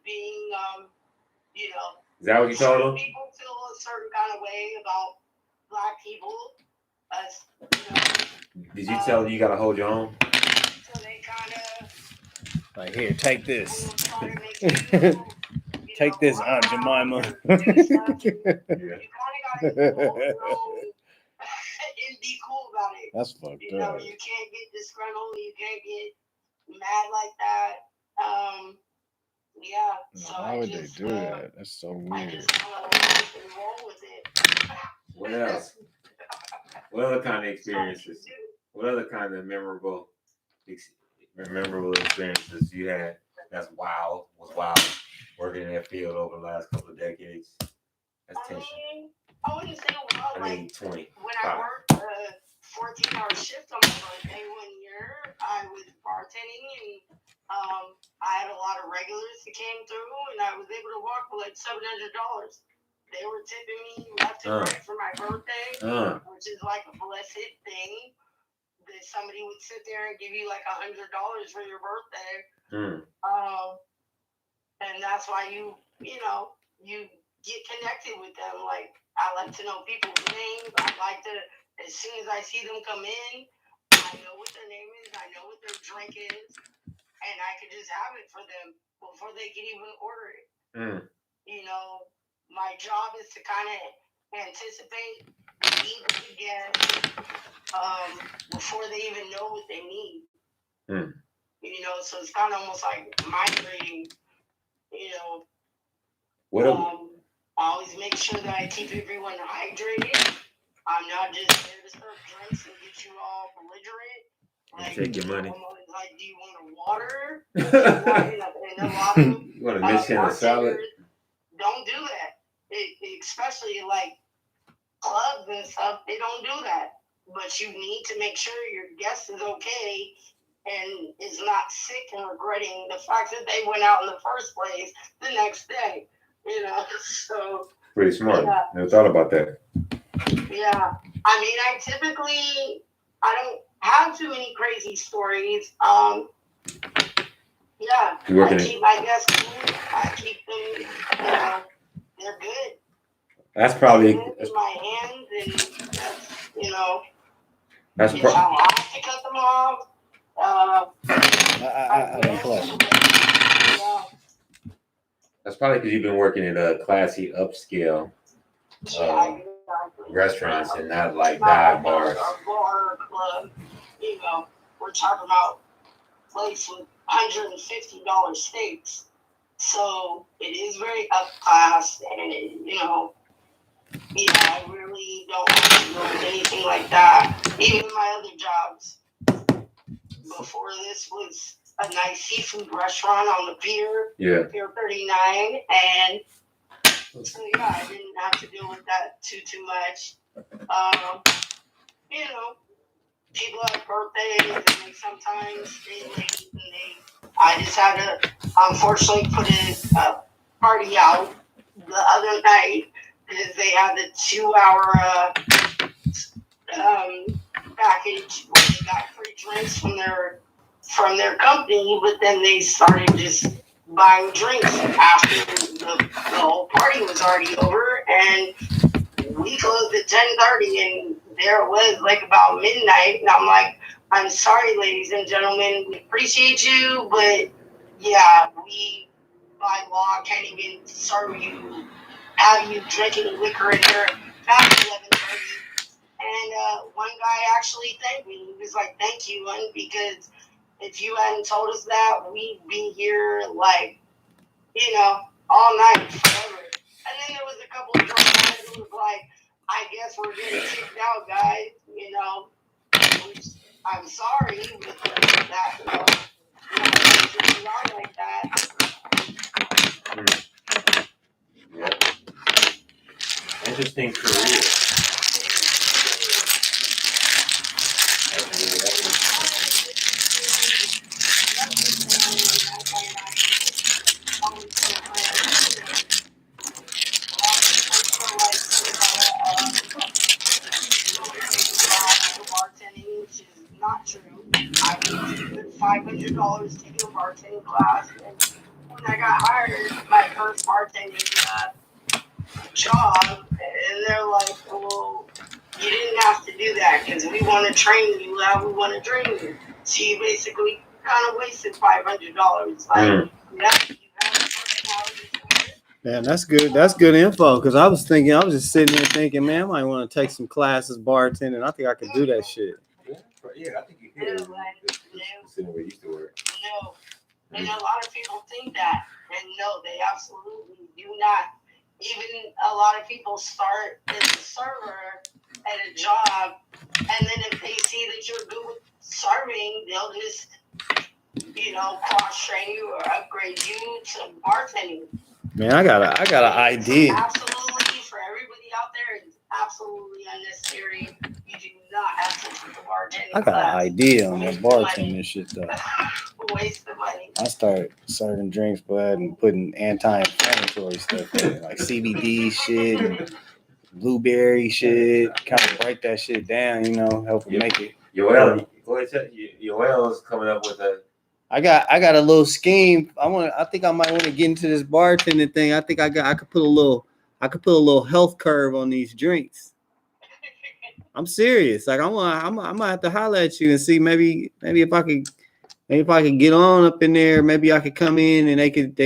being, is that what you told him? people feel a certain kind of way about black people, us, Did you tell him you gotta hold your own? so they kind of Like, here, take this. try to make you, Take this, Aunt Jemima. do stuff. Yeah. You kind of gotta hold your own and be cool about it. That's fucked You up. can't get disgruntled. You can't get mad like that. Yeah. So Why would they do that? That's so I weird. just kind of roll with it. What else? What other kind of experiences? What other kind of memorable experiences you had? Was wild working in that field over the last couple of decades. That's tension. I wouldn't say wild. I mean, 20. When I worked a 14-hour shift on my birthday one year, I was bartending, and I had a lot of regulars that came through, and I was able to walk for like $700. They were tipping me left and right for my birthday, which is like a blessed thing. that somebody would sit there and give you like $100 for your birthday. Mm. And that's why you get connected with them. Like, I like to know people's names. I like to, as soon as I see them come in, I know what their name is, I know what their drink is, and I can just have it for them before they can even order it. Mm. You know, my job is to kind of anticipate the needs of the guests before they even know what they need. Mm. You know, so it's kind of almost like mind reading. You know, What? I always make sure that I keep everyone hydrated. I'm not just there to serve drinks and get you all belligerent. Like, Take your money. I'm always like, do you want a water? And a lot of You want to mix in a salad? bartenders don't do that. Especially like clubs and stuff, they don't do that. But you need to make sure your guest is okay and is not sick and regretting the fact that they went out in the first place the next day. You know, so Pretty smart. Yeah. Never thought about that. yeah. I mean, I don't have too many crazy stories. Yeah, You working I it? keep my guests cool. I keep them, they're good. That's probably They're good in my hands, and that's if pro- I have to cut them off, I didn't play. Yeah. that's probably because you've been working at a classy upscale Yeah, exactly. restaurants and not like Not dive like bars. a bar or club. We're talking about place with $150 steaks. So it is very up class, and I really don't have to go with anything like that. Even my other jobs before this was a nice seafood restaurant on the pier, Yeah. Pier 39, and so yeah, I didn't have to deal with that too much. People have birthdays and they sometimes stay late, and I just had to unfortunately put a party out the other night because they had the 2-hour package where they got free drinks from their company, but then they started just buying drinks after the whole party was already over, and we closed at 10:30, and there it was like about midnight, and I'm like, I'm sorry, ladies and gentlemen, we appreciate you, but yeah, we by law can't even have you drinking liquor in here past 11:30. And one guy actually thanked me. He was like, thank you, and because if you hadn't told us that, we'd be here like, all night forever. And then there was a couple of drunk guys who was like, I guess we're getting kicked out, guys. Which I'm sorry, but that, you are like that. Yeah. Interesting career. Bartending, which is not true. I paid $500 to do a bartending class, and when I got hired, my first bartending job, and they're like, well, you didn't have to do that because we want to train you how we want to train you. So you basically kind of wasted $500. Like, you have personality for it. Man, that's good. That's good info. Because I was just sitting there thinking, man, I might want to take some classes bartending. I think I could do that shit. Yeah, I think you could. Considering where you used to work. No. And a lot of people think that. And no, they absolutely do not. Even a lot of people start as a server at a job, and then if they see that you're good with serving, they'll just, cross-train you or upgrade you to bartending. Man, I got an idea. Absolutely, for everybody out there, it's absolutely unnecessary. You do not have to take the bartending I got an class. idea on that bartending shit though. Waste of money. I start serving drinks, bud, and putting anti-inflammatory stuff in it, like CBD shit, and blueberry shit. Kind of break that shit down, help it make it Yoel, go ahead. Yoel's coming up with a. I got a little scheme. I think I might want to get into this bartending thing. I think I could put a little health curve on these drinks. I'm serious. Like I might have to holler at you and see maybe if I could get on up in there. Maybe I could come in and I could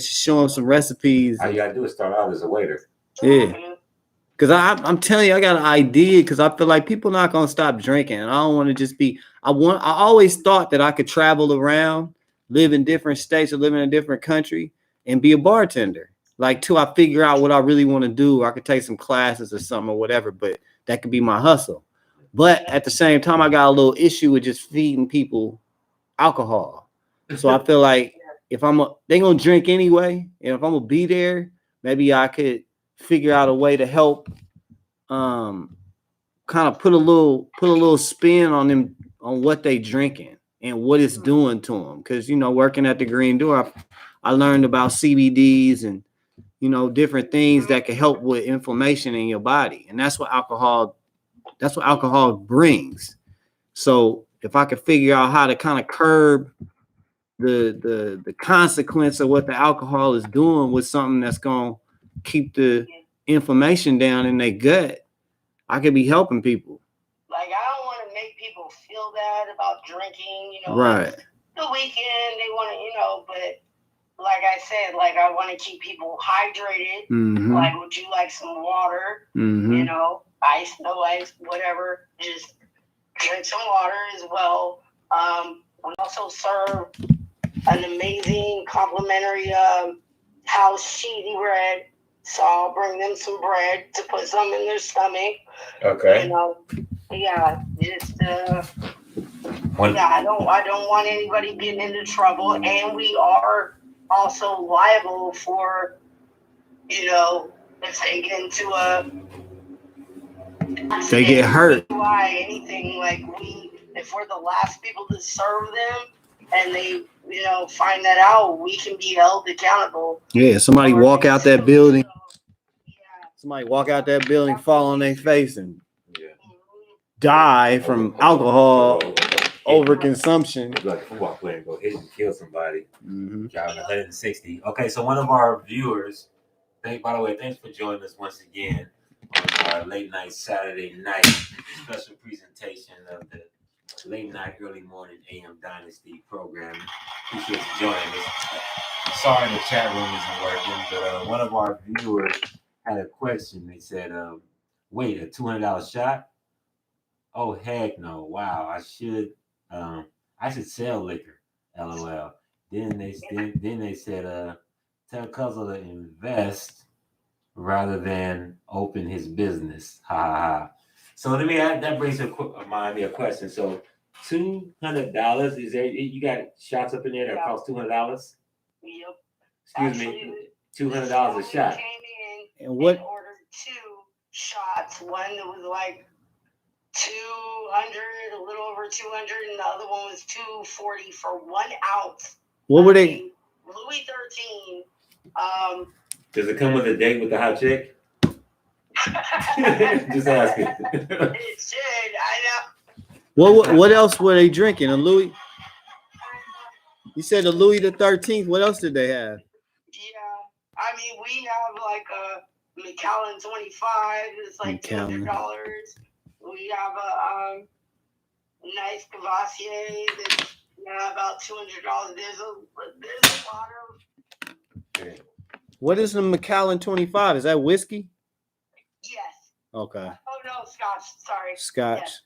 show them some recipes. All you gotta do is start out as a waiter. Yeah. Cause I'm telling you, I got an idea. Cause I feel like people not gonna stop drinking. And I don't want to just be. I always thought that I could travel around, live in different states or live in a different country, and be a bartender. Like till I figure out what I really want to do. I could take some classes or something or whatever. But that could be my hustle. But at the same time, I got a little issue with just feeding people alcohol. So I feel like if they gonna drink anyway, and if I'm gonna be there, maybe I could figure out a way to help kind of put a little spin on them, on what they drinking and what it's doing to them. Because working at the Green Door, I learned about CBDs and different things that can help with inflammation in your body, and that's what alcohol brings. So if I could figure out how to kind of curb the consequence of what the alcohol is doing with something that's going to keep the inflammation down in their gut, I could be helping people. Like, I don't want to make people feel bad about drinking, Right. Like the weekend, they want to, but like I said, like, I want to keep people hydrated. Mm-hmm. Like, would you like some water? Mm-hmm. Ice, no ice, whatever. Just drink some water as well. We also serve an amazing complimentary house cheesy bread. So I'll bring them some bread to put some in their stomach. Okay. Yeah, just I don't want anybody getting into trouble, and we are also liable for, if they get into they get hurt. Anything, like if we're the last people to serve them, and they find that out, we can be held accountable. Yeah, somebody walk out that building. Somebody walk out that building, fall on their face, and die from alcohol overconsumption. Like a football player, go hit and kill somebody. Mm-hmm. Driving 160. Okay, so one of our viewers, by the way, thanks for joining us once again on our late night Saturday night special presentation of the late night, early morning AM Dynasty program. Appreciate you joining us. Sorry the chat room isn't working, but one of our viewers had a question. They said, wait, a $200 shot? Oh, heck no. Wow, I should sell liquor. LOL. Then they said, tell Cuzzle to invest rather than open his business. Ha ha ha. So that brings to mind me a question. So $200, is there, you got shots up in there that cost $200? Yep. Excuse me, $200 a shot. And what? Ordered 2 shots. One that was like 200, a little over 200, and the other one was 240 for 1 ounce. What were they? Louis 13. Does it come with a date with the hot chick? Just asking. It should. I know. What else were they drinking? A Louis? You said a Louis the 13th. What else did they have? Yeah, I mean, we have like a Macallan 25. It's like $200. We have a nice Cavassier that's about $200. There's a lot of. Okay. What is the Macallan 25? Is that whiskey? Yes. Okay. Oh no, Scotch. Sorry. Scotch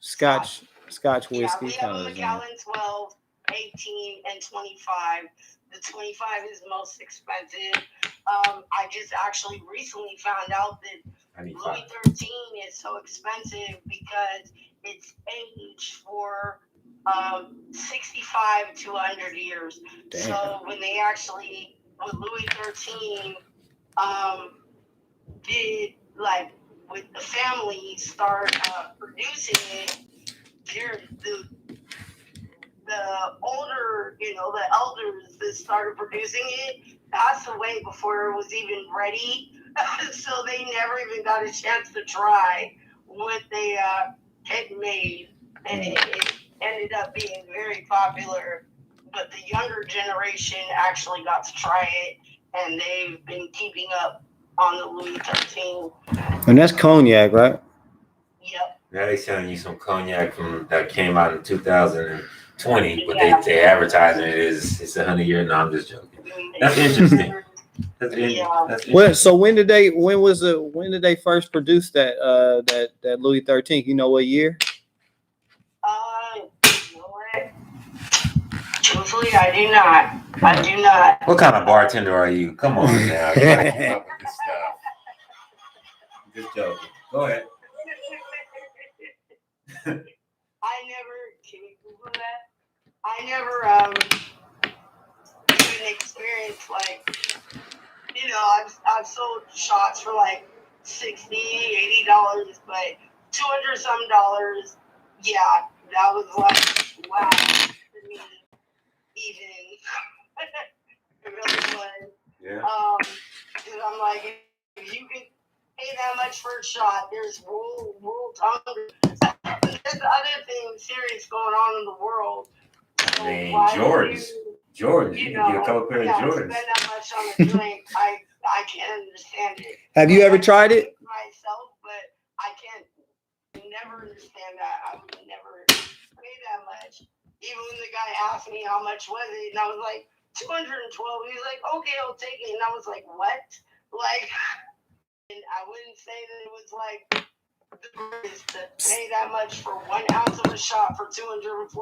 whiskey. Yeah, we have a Macallan 12, 18, and 25. The 25 is the most expensive. I just actually recently found out that Louis 13 is so expensive because it's aged for 65 to 100 years. Damn. So when they actually, with Louis 13, did like with the family start producing it, the older, the elders that started producing it passed away before it was even ready. So they never even got a chance to try what they had made. and it ended up being very popular. But the younger generation actually got to try it, and they've been keeping up on the Louis 13. And that's cognac, right? Yep. Now they selling you some cognac from that came out in 2020, but Yeah. they advertising it is it's 100-year. No, I'm just joking. That's interesting. That's interesting. Well, so when did they first produce that Louis 13? You know what year? You know what? Truthfully, I do not. I do not. What kind of bartender are you? Come on now. You gotta keep up with this stuff. Just joking. Go ahead. I never, can you Google that? I never even experienced like, you know, I've sold shots for like $60, $80, but $200 some, yeah, that was like wow for me even. It really was. Yeah. Because I'm like, if you can pay that much for a shot, there's world hunger. There's other things serious going on in the world. So I mean, why would Jordans. you, Jordans. you You know, can get a couple pair of yeah, Jordans. spend that much on a drink? I can't understand it. Have you ever tried it? Myself, but I can't never understand that. I would never pay that much. Even when the guy asked me how much was it, and I was like, 212. He was like, okay, I'll take it. And I was like, what? Like, and I wouldn't say that it was like the greatest to pay that much for 1 ounce of a shot for $240.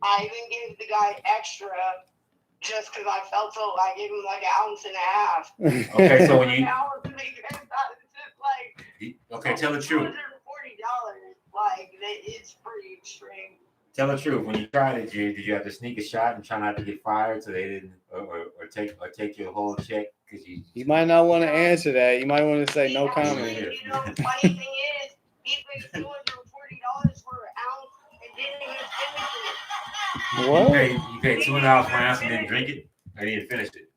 I even gave the guy extra just because I felt so. I gave him like 1.5 ounces. Okay, so when you like, tell the truth. $240, like it's pretty extreme. Tell the truth. When you tried it, did you have to sneak a shot and try not to get fired so they didn't or take your whole check because you might not want to answer that. You might want to say no comment. Actually, you know, the funny thing is, he paid $240 for an ounce and didn't even finish it. What? You paid $2 for an ounce and didn't drink it? I didn't finish it.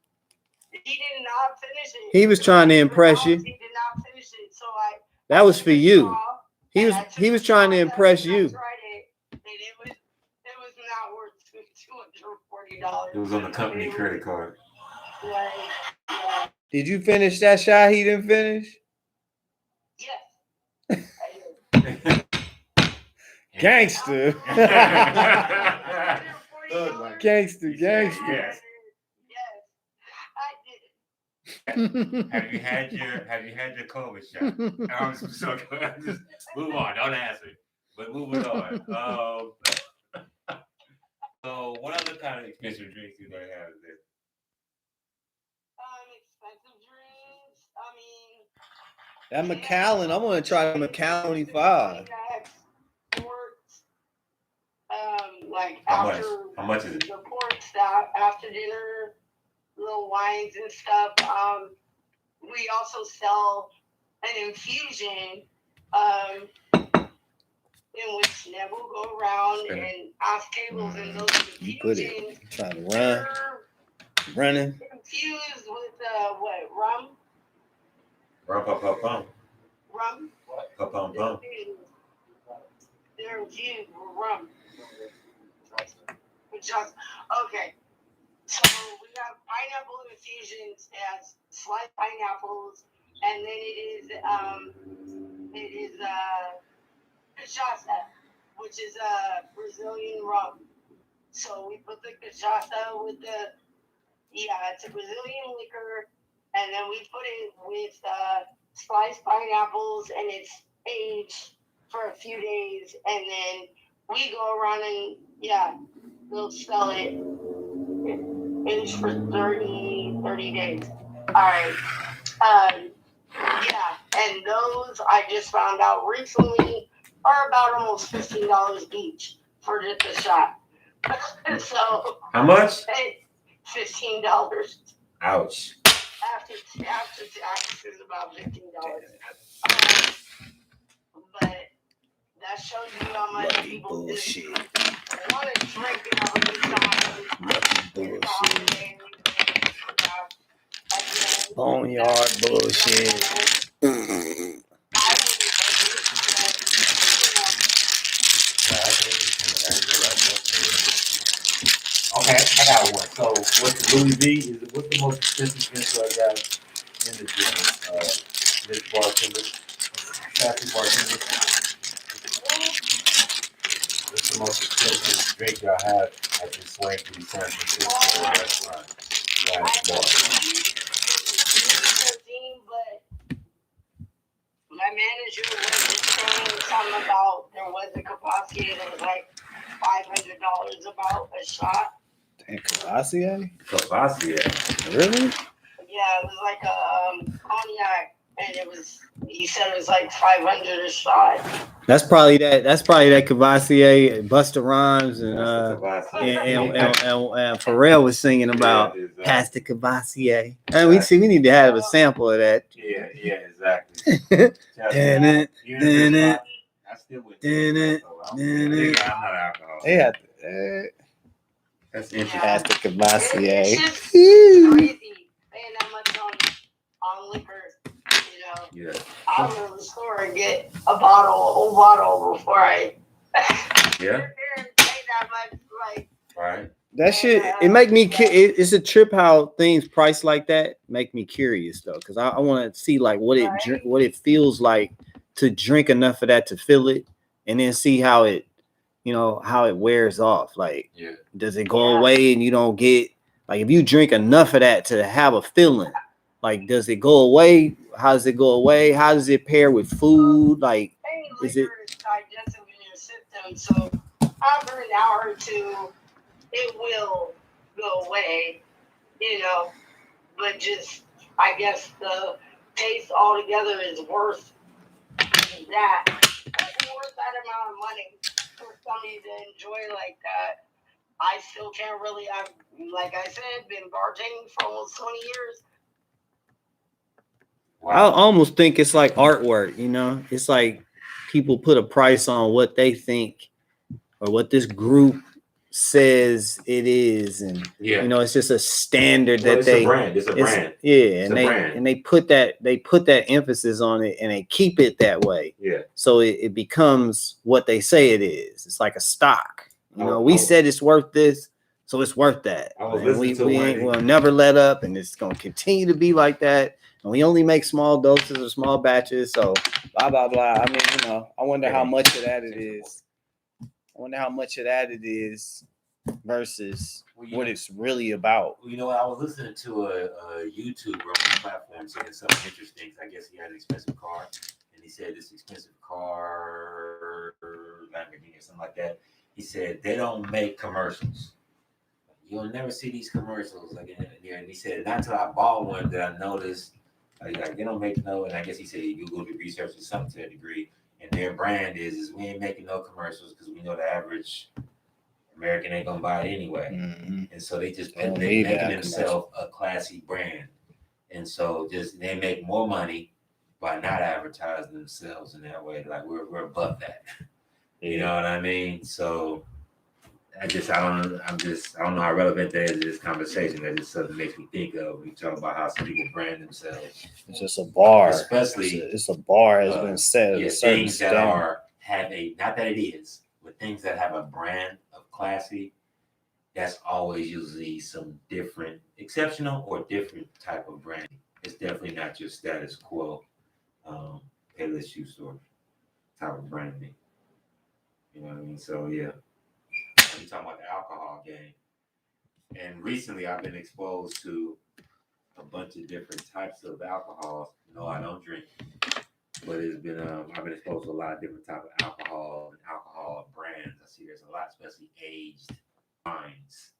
He did not finish it. He was trying to impress you. He did not finish it. So That was for you. He was trying to impress you. It was not worth $240. It was on the company credit card. Like, yeah. Did you finish that shot he didn't finish? Yes. I did. Gangster. Gangster. Yes. Yes, I did. Have you had your COVID shot? I'm just move on. Don't answer. But moving on. So what other kind of expensive drinks do they have there? Expensive drinks. That I mean, Macallan. I'm gonna try the Macallan 25. Ports. Like How after much? How much is it? the ports after dinner, little wines and stuff. We also sell an infusion. In which Neb will go around and ask tables and those You put it. infusions. Trying to They're running. infused with what? Rum? Rum. Rum? Pum. They're infused with rum. Just okay. So we have pineapple infusions as sliced pineapples, and then it is cachaça, which is a Brazilian rum. So we put the cachaça with it's a Brazilian liquor, and then we put it with sliced pineapples, and it's aged for a few days, and then we go around and they'll sell it aged for 30 days. All right. And those I just found out recently are about almost $15 each for just a shot. So how much? $15. Ouch. After tax is about $15. But that shows you how much people bullshit. want to drink and have a good time. Bullshit. Boneyard bullshit. Okay, I got one. So, what's the Louis V? What's the most expensive pencil I got in the gym? This bartender, sassy bartender. What's the most expensive drink y'all have at this Swanky San Francisco restaurant? I Last know bar. 13, but my manager was just saying something about there was a capacity that was like $500 about a shot. Damn, Cavassier? Cavassier. Really? Yeah, it was like a cognac, and he said it was like 500 a shot. That's probably that Cavassier, Busta Rhymes, and and Pharrell was singing about Pass the Cavassier. And we need to have a sample of that. Yeah, exactly. Dun it, dun it, I still would. dun it, dun it. I'm not alcohol. They had That's interesting. Pass the It's Cavassier. just crazy paying that much on liquor. You know, Yeah. I'll go to the store and get a whole bottle before I Yeah. sit there and pay that much. Like, Right. That shit, it make me. It's a trip how things priced like that make me curious though, because I want to see like what it feels like to drink enough of that to feel it, and then see how it, how it wears off. Like, Yeah. does it go away and you don't get like if you drink enough of that to have a feeling? Like, does it go away? How does it go away? How does it pair with food? Like, is it digestive in your system? So after an hour or two, it will go away. But just I guess the taste altogether is worth that. It's worth that amount of money for somebody to enjoy like that. I still can't really. I've, like I said, been bartending for almost 20 years. I almost think it's like artwork, It's like people put a price on what they think or what this group says it is, and it's just a standard that it's a brand. It's a brand. And they put that emphasis on it, and they keep it that way. Yeah. So it becomes what they say it is. It's like a stock. We said it's worth this, so it's worth that. We'll never let up, and it's gonna continue to be like that. And we only make small doses or small batches, so blah blah blah. I mean, I wonder how much of that it is. I wonder how much of that it is versus what it's really about. Well, I was listening to a YouTuber on the platform saying something interesting. I guess he had an expensive car, and he said this expensive car, Lamborghini or something like that. He said they don't make commercials. You'll never see these commercials like in there. And he said not until I bought one that I noticed. Like they don't make no, and I guess he said he Googled the research or something to a degree. And their brand is we ain't making no commercials because we know the average American ain't gonna buy it anyway. Mm-hmm. And so they just they're making themselves a classy brand. And so just they make more money by not advertising themselves in that way. Like we're above that. You know what I mean? So I don't know how relevant that is to this conversation. That just something makes me think of. We talk about how some people brand themselves. It's just a bar. Especially it's a bar has been set. Things that not that it is, but things that have a brand of classy, that's always usually some different, exceptional or different type of branding. It's definitely not your status quo, Payless shoe store type of branding. You know what I mean? So yeah. We're talking about the alcohol game. And recently I've been exposed to a bunch of different types of alcohols. No, I don't drink. But it's been I've been exposed to a lot of different types of alcohol and alcohol brands. I see there's a lot, especially aged wines.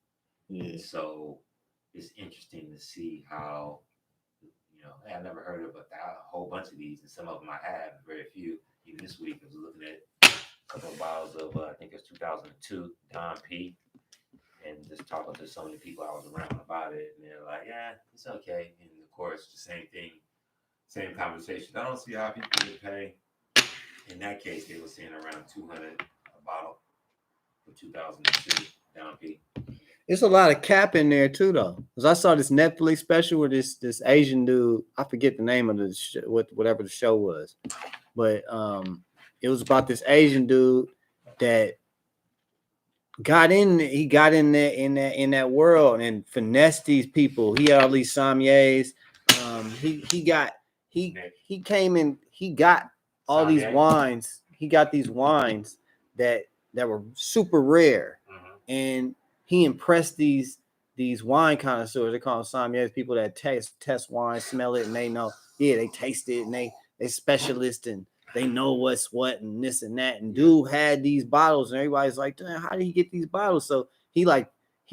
Yeah. So it's interesting to see how, I've never heard of a whole bunch of these, and some of them I have, very few. Even this week I was looking at couple of bottles of I think it's 2002 Don P, and just talking to some of the people I was around about it, and they're like, yeah, it's okay. And of course, the same thing, same conversation. I don't see how people would pay. In that case, they were saying around 200 a bottle for 2002 Don P. It's a lot of cap in there too, though, because I saw this Netflix special where this Asian dude, I forget the name of the whatever the show was, but it was about this Asian dude that got in that world and finessed these people. He had all these sommeliers. He came in, he got all these Sommelier? wines. He got these wines that were super rare, and he impressed these wine connoisseurs. They call them sommeliers, people that test wine, smell it, and they know, yeah, they taste it, and they specialists, and they know what's what and this and that. And dude had these bottles, and everybody's like, damn, how did he get these bottles? So he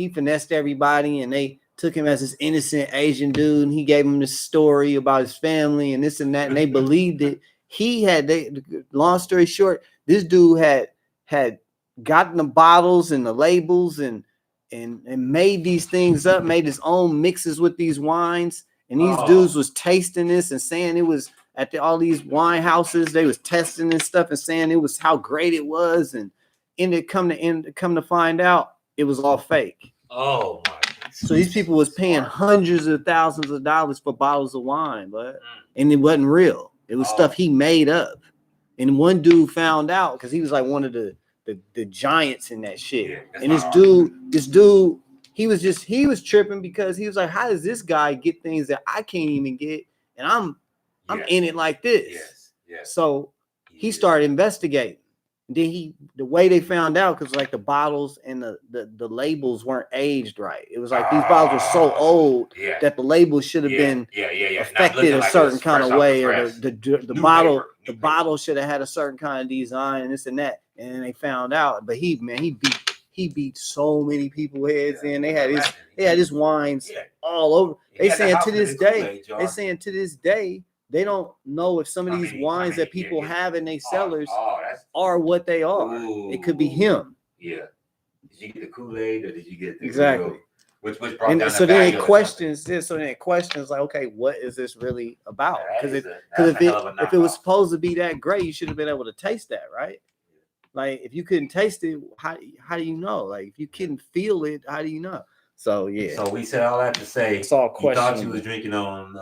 finessed everybody, and they took him as this innocent Asian dude, and he gave him this story about his family and this and that, and they believed it. Long story short, this dude had gotten the bottles and the labels and made these things up, made his own mixes with these wines, and these dudes was tasting this and saying it was at all these wine houses. They was testing this stuff and saying it was how great it was, and come to find out it was all fake. Oh my! So these people was paying hundreds of thousands of dollars for bottles of wine, but and it wasn't real. It was stuff he made up. And one dude found out because he was like one of the giants in that shit. Yeah, and this dude, he was tripping because he was like, how does this guy get things that I can't even get? And I'm in it like this. Yes. So he started investigating. Then the way they found out, because like the bottles and the labels weren't aged right. It was like these bottles were so old that the labels should have been affected a certain kind of way, or the bottle should have had a certain kind of design and this and that. And then they found out, but he beat so many people heads in. They had his wines all over. They saying to this day, they don't know if some of these wines that people have in their cellars are what they are. Ooh. It could be him. Yeah. Did you get the Kool-Aid or did you get the Exactly? Real? Which brought And down so the then value it of questions this. So then it questions like, okay, what is this really about? Because if it was supposed to be that great, you should have been able to taste that, right? Like if you couldn't taste it, how do you know? Like if you couldn't feel it, how do you know? So yeah. So we said all that to say, It's all you thought you questionable. was drinking on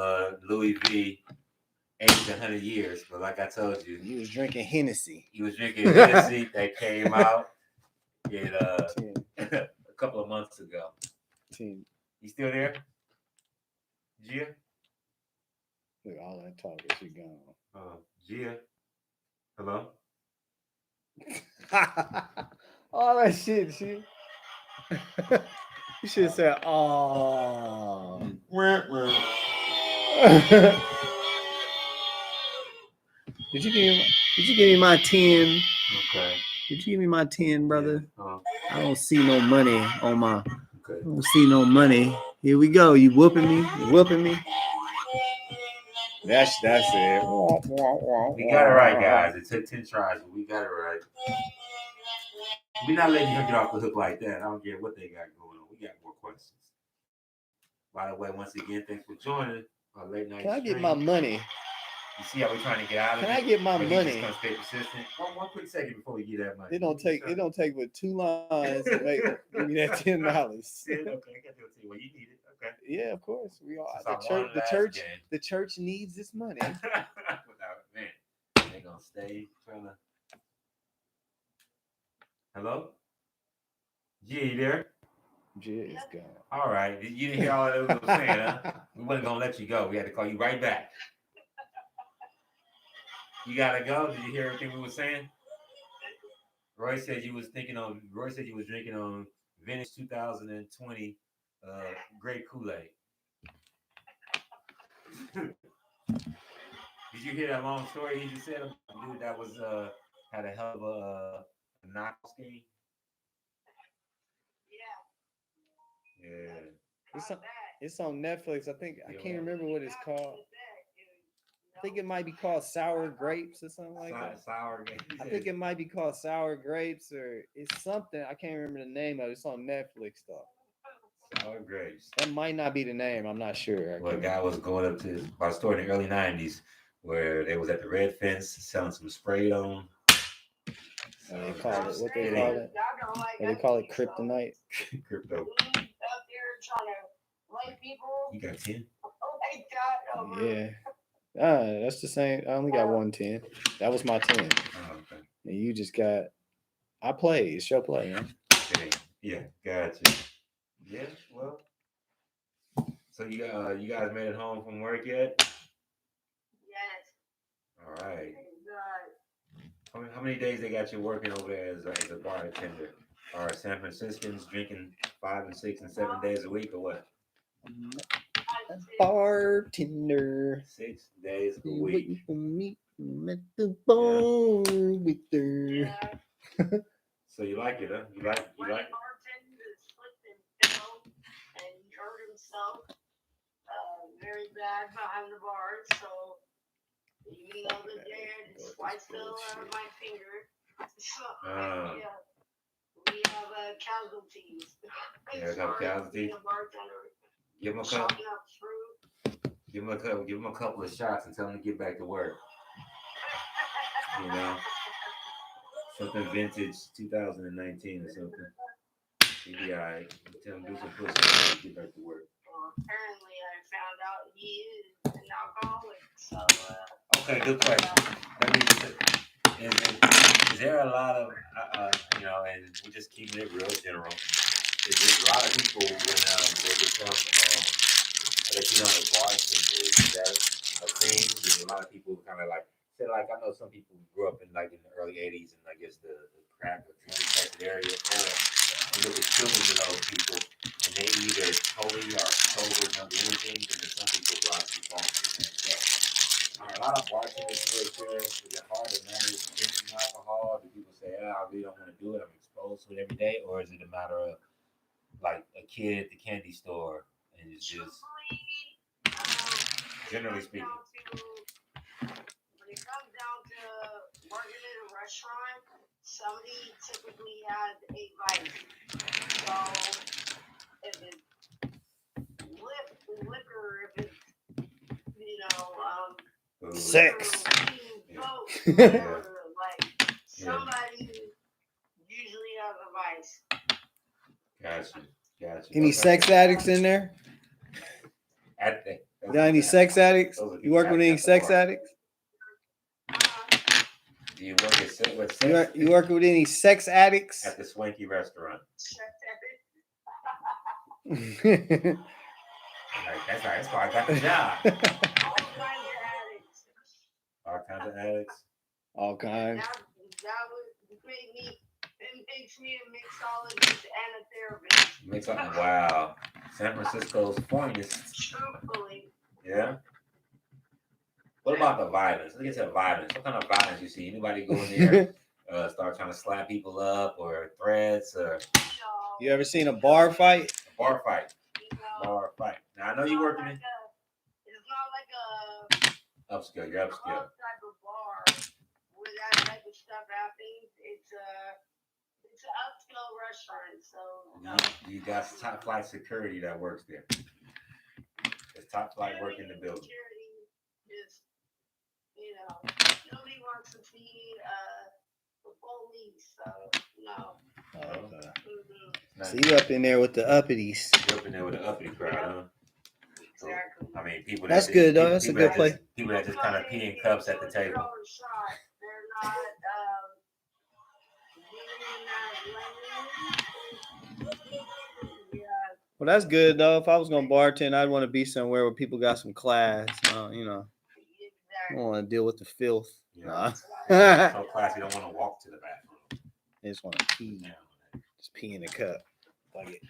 Louis V. aged 100 years, but like I told you, You was drinking Hennessy. he was drinking Hennessy that came out a couple of months ago. You still there? Gia? Look, all that talk is she gone. Gia? Hello? All that shit, she. You should have said, "Oh." Did you give me my 10? Okay. Did you give me my 10, brother? Yeah. I don't see no money on my. Okay. I don't see no money. Here we go. You whooping me? You whooping me? That's it. We got it right, guys. It took 10 tries, but we got it right. We're not letting her get off the hook like that. I don't care what they got going on. We got more questions. By the way, once again, thanks for joining our late night. Can I get my money? You see how we're trying to get out of it? Can I get my But money? Just gonna stay persistent. One quick second before we get that money. It don't take but 2 lines to give me that $10. Okay, I got to do it to you. Well, you need it. Okay. Yeah, of course. We all Since the church needs this money. Man, they gonna stay trying to. Hello? G, you there? G is gone. All right. You didn't hear all that we were saying, huh? We wasn't gonna let you go. We had to call you right back. You gotta go. Did you hear everything we were saying? Roy said you was drinking on vintage 2020 great Kool-Aid. Did you hear that long story he just said about a dude that was had a hell of a knock scheme? Yeah. It's on Netflix. I think I can't remember what it's called. I think it might be called Sour Grapes or something like that. Sour Grapes. I think it might be called Sour Grapes, or it's something. I can't remember the name of it. It's on Netflix though. Sour Grapes. That might not be the name. I'm not sure. Well, a guy was going up to a store in the early 90s where they was at the Red Fence selling some sprayed on. They call it what they call it. What they call it, kryptonite. Crypto. Up there trying to light people. You got 10? Oh my God. Yeah. That's the same. I only got 110. That was my 10. Oh, okay. And you just got. I play. It's your play, man. Okay. Yeah, gotcha. Yeah, well. So you guys made it home from work yet? Yes. All right. Thank God. How many days they got you working over there as a bartender? Are San Franciscans drinking 5 and 6 and 7 days a week or what? A bartender. 6 days a You week. waiting for me? I'm at the bar with her. Yeah. So you like it, huh? You When like the bartender slipped and fell and he hurt himself very bad behind the bar. So even though the dead white fell out of my finger, so yeah, we have casualties. Yeah, As got far as being casualties. a bartender, Give them a couple. chopping up fruit. Give them a couple of shots and tell them to get back to work. You know, something vintage 2019 or something. He'll be alright. Tell him do some push ups and get back to work. Apparently, I found out he is an alcoholic. So. Okay, good question. Let me is there a lot of you know, and we're just keeping it real general. Is there a lot of people when they become that you know the bartender, is that a thing? There's a lot of people kind of like say like I know some people grew up in like in the early '80s and I guess the crack or drug type area era. And look at children of those people, and they either totally are sober, don't do anything, and then some people go out to fall for the same stuff. Are a lot of bartenders still experience? Is it hard to manage drinking alcohol? Do people say, "Oh, I really don't want to do it. I'm exposed to it every day," or is it a matter of like a kid at the candy store and it's just generally speaking? When it comes down to working in a restaurant, somebody typically has a vice. So if it's liquor, if it's, Sex. Yeah. like somebody usually has a vice. Gotcha. Any sex addicts in there? Got any sex addicts? You work with any sex addicts? Do you work with sex? You work with any sex addicts? At the Swanky restaurant. That's why I got the job. All kinds of addicts. All kinds. That would make me. It makes me a mixologist and a therapist. Wow. San Francisco's finest. Truthfully. Yeah. What about the violence? Let's get to the violence. What kind of violence you see? Anybody go in there, start trying to slap people up or threats or? You ever seen a bar fight? Bar fight. Now I know you working in. It's not like a upscale. You're upscale. type of bar where that type of stuff happens. It's an upscale restaurant, so you got top flight security that works there. It's top flight work in the building. Security is, nobody wants to feed the police, so no. Okay. Mm-hmm. So you up in there with the uppities? You're up in there with the uppity crowd, huh? So, Exactly. I mean, people. That's good though. That's a good play. People that just kind of pee in cups at the table. They're not Well, that's good though. If I was gonna bartend, I'd want to be somewhere where people got some class. I don't want to deal with the filth. Yeah. Nah. So classy, don't want to walk to the bathroom. They just want to pee. Just pee in the cup. Fuck it.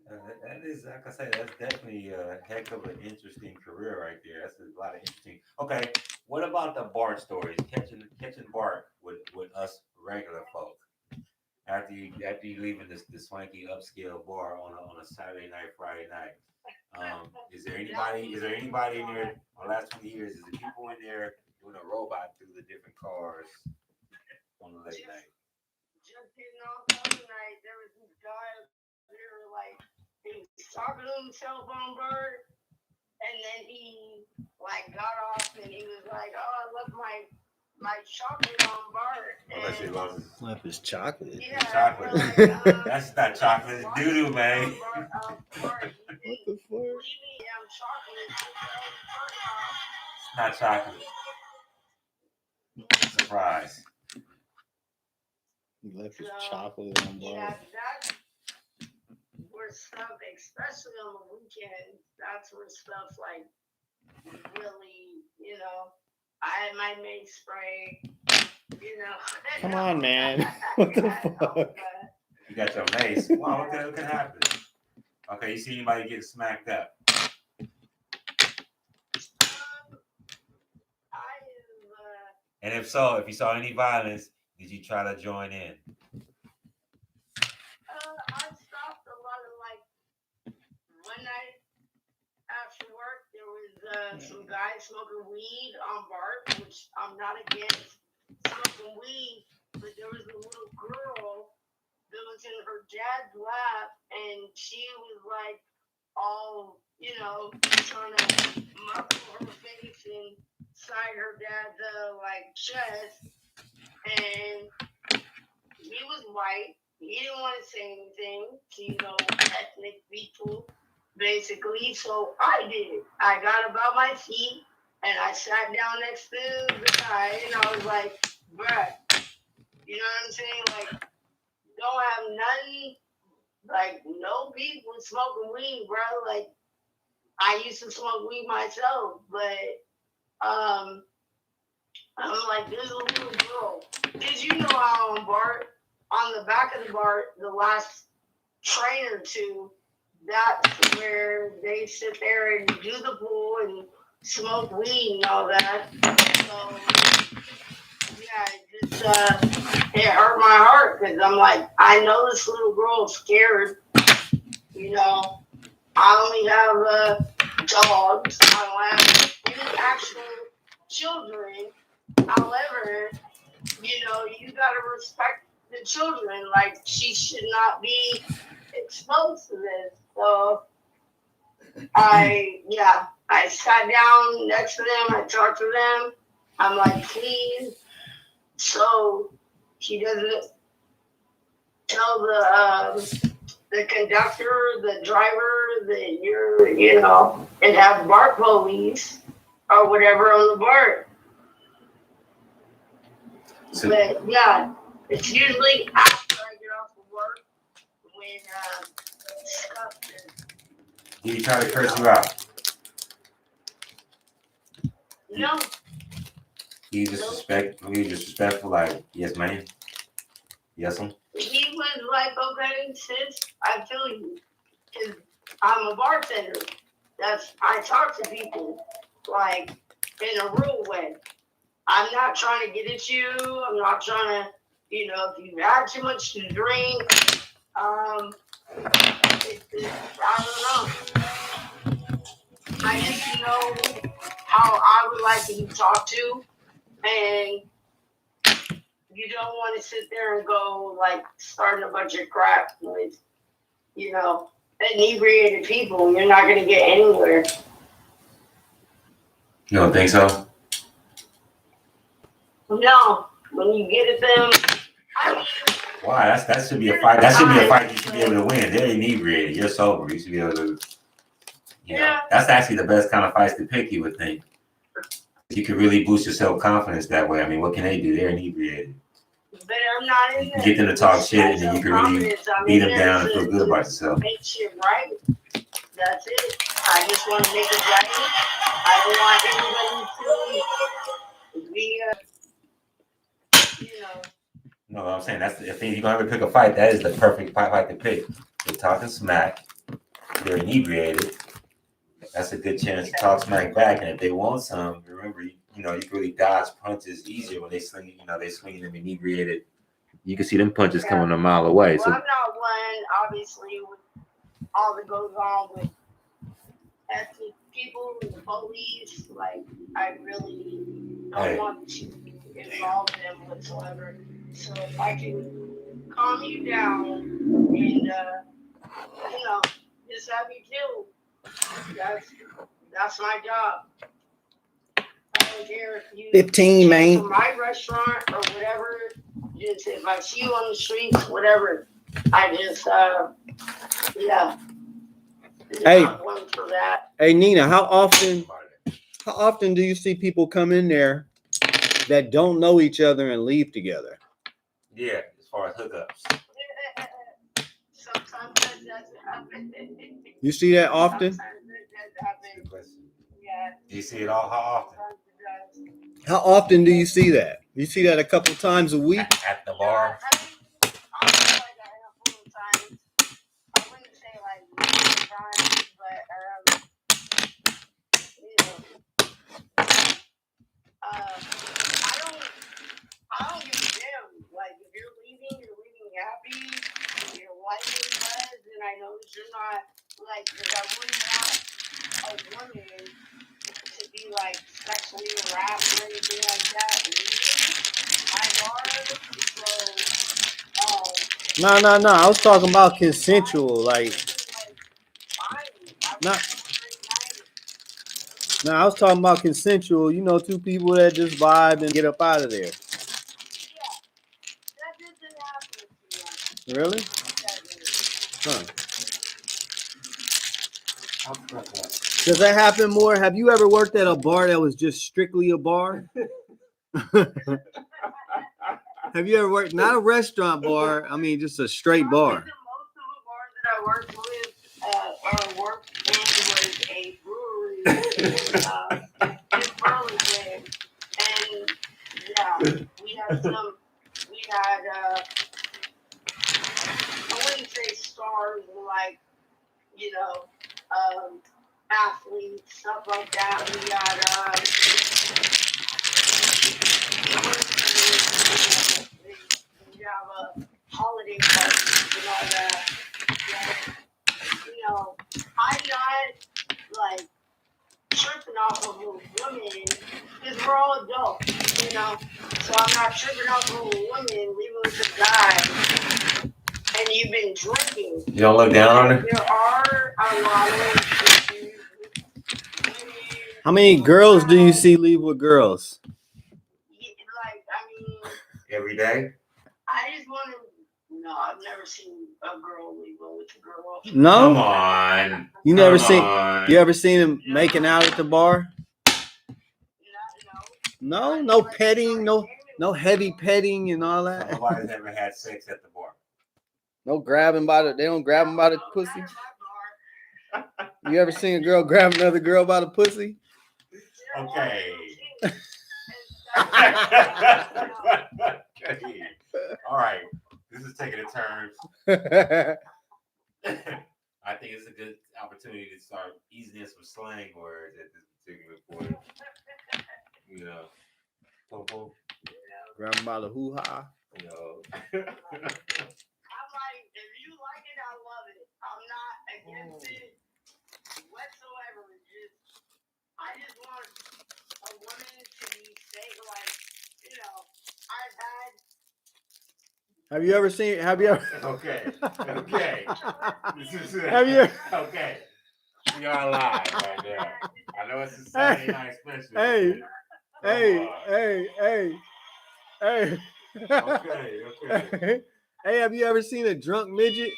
That is, like I say, that's definitely a heck of an interesting career right there. That's a lot of interesting. Okay, what about the Bart stories? Catching Bart with us regular folk. After you leaving the swanky upscale bar on a Saturday night, Friday night. Is there anybody in there in the last 20 years? Is there people in there doing a robot through the different cars on the late night? Just getting off the other night, there was this guy there, like, he was talking to himself on Bird, and then he, like, got off and he was like, oh, I left my chocolate on Bart. Unless he lost his Left his chocolate. Yeah, chocolate. like, That's not chocolate, it's doo-doo, man. Bart, What the fuck? leave me damn chocolate. It's not chocolate. Surprise. You left his So, chocolate on yeah, bar. that's where stuff, especially on the weekends, that's where stuff like really, I had my mace spray, Come on, man. What the fuck? You got your mace. Wow, what could happen? Okay, you see anybody get smacked up? And if so, if you saw any violence, did you try to join in? I stopped a lot of one night after work, there was some guys smoking weed on BART, which I'm not against smoking weed, but there was a little girl that was in her dad's lap, and she was all, trying to muffle her face inside her dad's chest, and he was white. He didn't want to say anything to, ethnic people, basically. So I did. I got up out my seat and I sat down next to the guy and I was like, bruh, you know what I'm saying? Don't have nothing, no beef with smoking weed, bro. I used to smoke weed myself, but I'm like, there's a little girl. Did you know how on BART, on the back of the BART, the last train or two, that's where they sit there and do the pool and smoke weed and all that. So, yeah, it hurt my heart because I'm like, I know this little girl's scared. I only have dogs. I don't have any actual children. However, you gotta respect the children. She should not be exposed to this. So I sat down next to them. I talked to them. I'm like, please. So he doesn't tell the conductor, the driver that you're, and have BART police or whatever on the BART. So, But yeah, it's usually after I get off of work when stuff is. did he try to curse you out? No, He disrespectful, like, yes, man. Yes, sir. he was like, okay, sis, I feel you. Because I'm a bartender. I talk to people in a real way. I'm not trying to get at you. I'm not trying to, if you've had too much to drink, I don't know. I just know how I would like to be talked to, and you don't want to sit there and go starting a bunch of crap with, inebriated people. You're not going to get anywhere. You don't think so? No, when you get at them, I mean, Why? That should be a fight. That should be a fight you should be able to win. They're inebriated. You're sober. You should be able to. Yeah. That's actually the best kind of fights to pick. You would think. You could really boost your self-confidence that way. I mean, what can they do? They're inebriated. But I'm not in there. Get them to talk shit, and then you can really beat them down and feel good about yourself. Make shit right. That's it. I just want to make it right. I don't want anybody to be, No, I'm saying that's if you're gonna ever pick a fight, that is the perfect fight to pick. They're talking smack. They're inebriated. That's a good chance to talk smack back. And if they want some, remember, you can really dodge punches easier when they sling. They swinging them inebriated. You can see them punches coming a mile away. Well, So I'm not one, obviously, with all that goes on with ethnic people and the police. I really don't want to involve them whatsoever. So if I can calm you down and just have you killed, that's my job. I don't care if you 15, man. from my restaurant or whatever. Just if I see you on the streets, whatever, I just Hey. not one for that. Hey, Nina, how often do you see people come in there that don't know each other and leave together? Yeah, as far as hookups. Sometimes that doesn't happen. You see that often? Sometimes it does That's a happen. good question. Yeah. Do you see it all? How often? Sometimes it does. How often do you see that? You see that a couple times a week? At the bar? I mean, I'll say like a handful of times. I wouldn't say like many times, but you know, I don't give a damn. Like if you're leaving happy. Your wife is buzzed, and I know that you're not like. Because I wouldn't want a woman to be like sexually harassed or anything like that. Leaving my bar, so No. I was talking about consensual. Like, not. No, I was talking about consensual. You know, two people that just vibe and get up out of there. Really? Huh. Does that happen more? Have you ever worked at a bar that was just strictly a bar? Have you ever worked, not a restaurant bar, I mean just a straight bar? Most of the bars that I worked with or worked in was a brewery in Burlington. And yeah, we had I wouldn't say stars, but like, you know, athletes, stuff like that. We had we have a holiday parties and all that. Yeah. You know, I'm not like tripping off of a woman because we're all adults, you know. So I'm not tripping off of a woman leaving with a guy and you've been drinking. You don't look down on her? There are a lot of issues with women. How many girls do you see leave with girls? Like, I mean, Every day? I just want to. No, I've never seen a girl leave with a girl. No? Come on. You never Come seen, on. you ever seen him making out at the bar? No. No petting, no heavy petting and all So that. nobody's ever had sex at the bar. No grabbing by the, they don't grab him by the pussy. You ever seen a girl grab another girl by the pussy? Okay. Okay. All right. This is taking a turn. I think it's a good opportunity to start easing in some slang words at this particular point. You know. Popo. Grab him by the hoo-ha. You know. I'm like, if you like it, I love it. I'm not against it whatsoever. I just want a woman to be safe. Like, you know, I've had. Have you ever seen, have you ever? Okay. Okay. Have you? Okay. We are live right now. I know it's a Saturday night special. Hey. Okay. Hey, have you ever seen a drunk midget?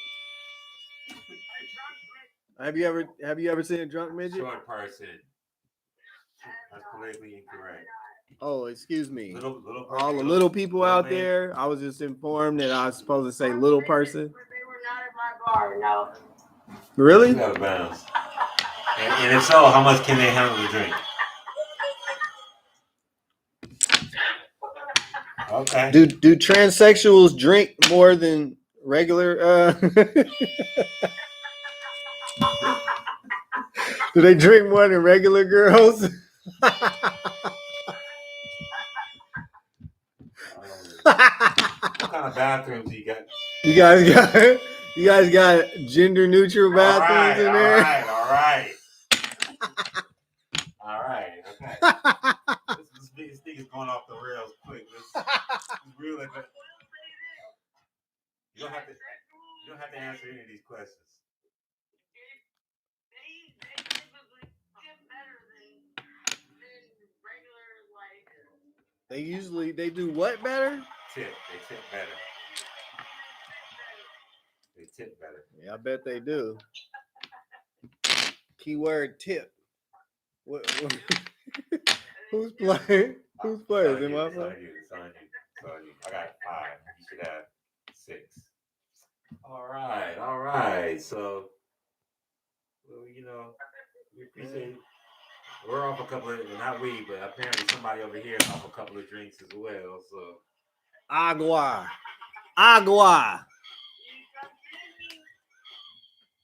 Have you ever seen a drunk midget? Short person. That's politically incorrect. Oh, excuse me. Little All the little people out there. I was just informed that I was supposed to say little person. They were not at my bar, no. Really? Out of bounds. And if so, how much can they handle the drink? Okay. Do transsexuals drink more than regular? Do they drink more than regular girls? What kind of bathrooms you got? You guys got gender neutral bathrooms in there. All right. Okay. This thing is going off the rails quick. Let's reel it back. You don't have to answer any of these questions. They typically tip better than regular, like. They do what better? They tip better. They tip better. Yeah, I bet they do. Keyword tip. What who's playing? Who's playing? Is it my It's phone? on you. I got 5. You should have 6. All right. So, well, we appreciate it. We're off a couple of, not we, but apparently somebody over here is off a couple of drinks as well. So, Agua.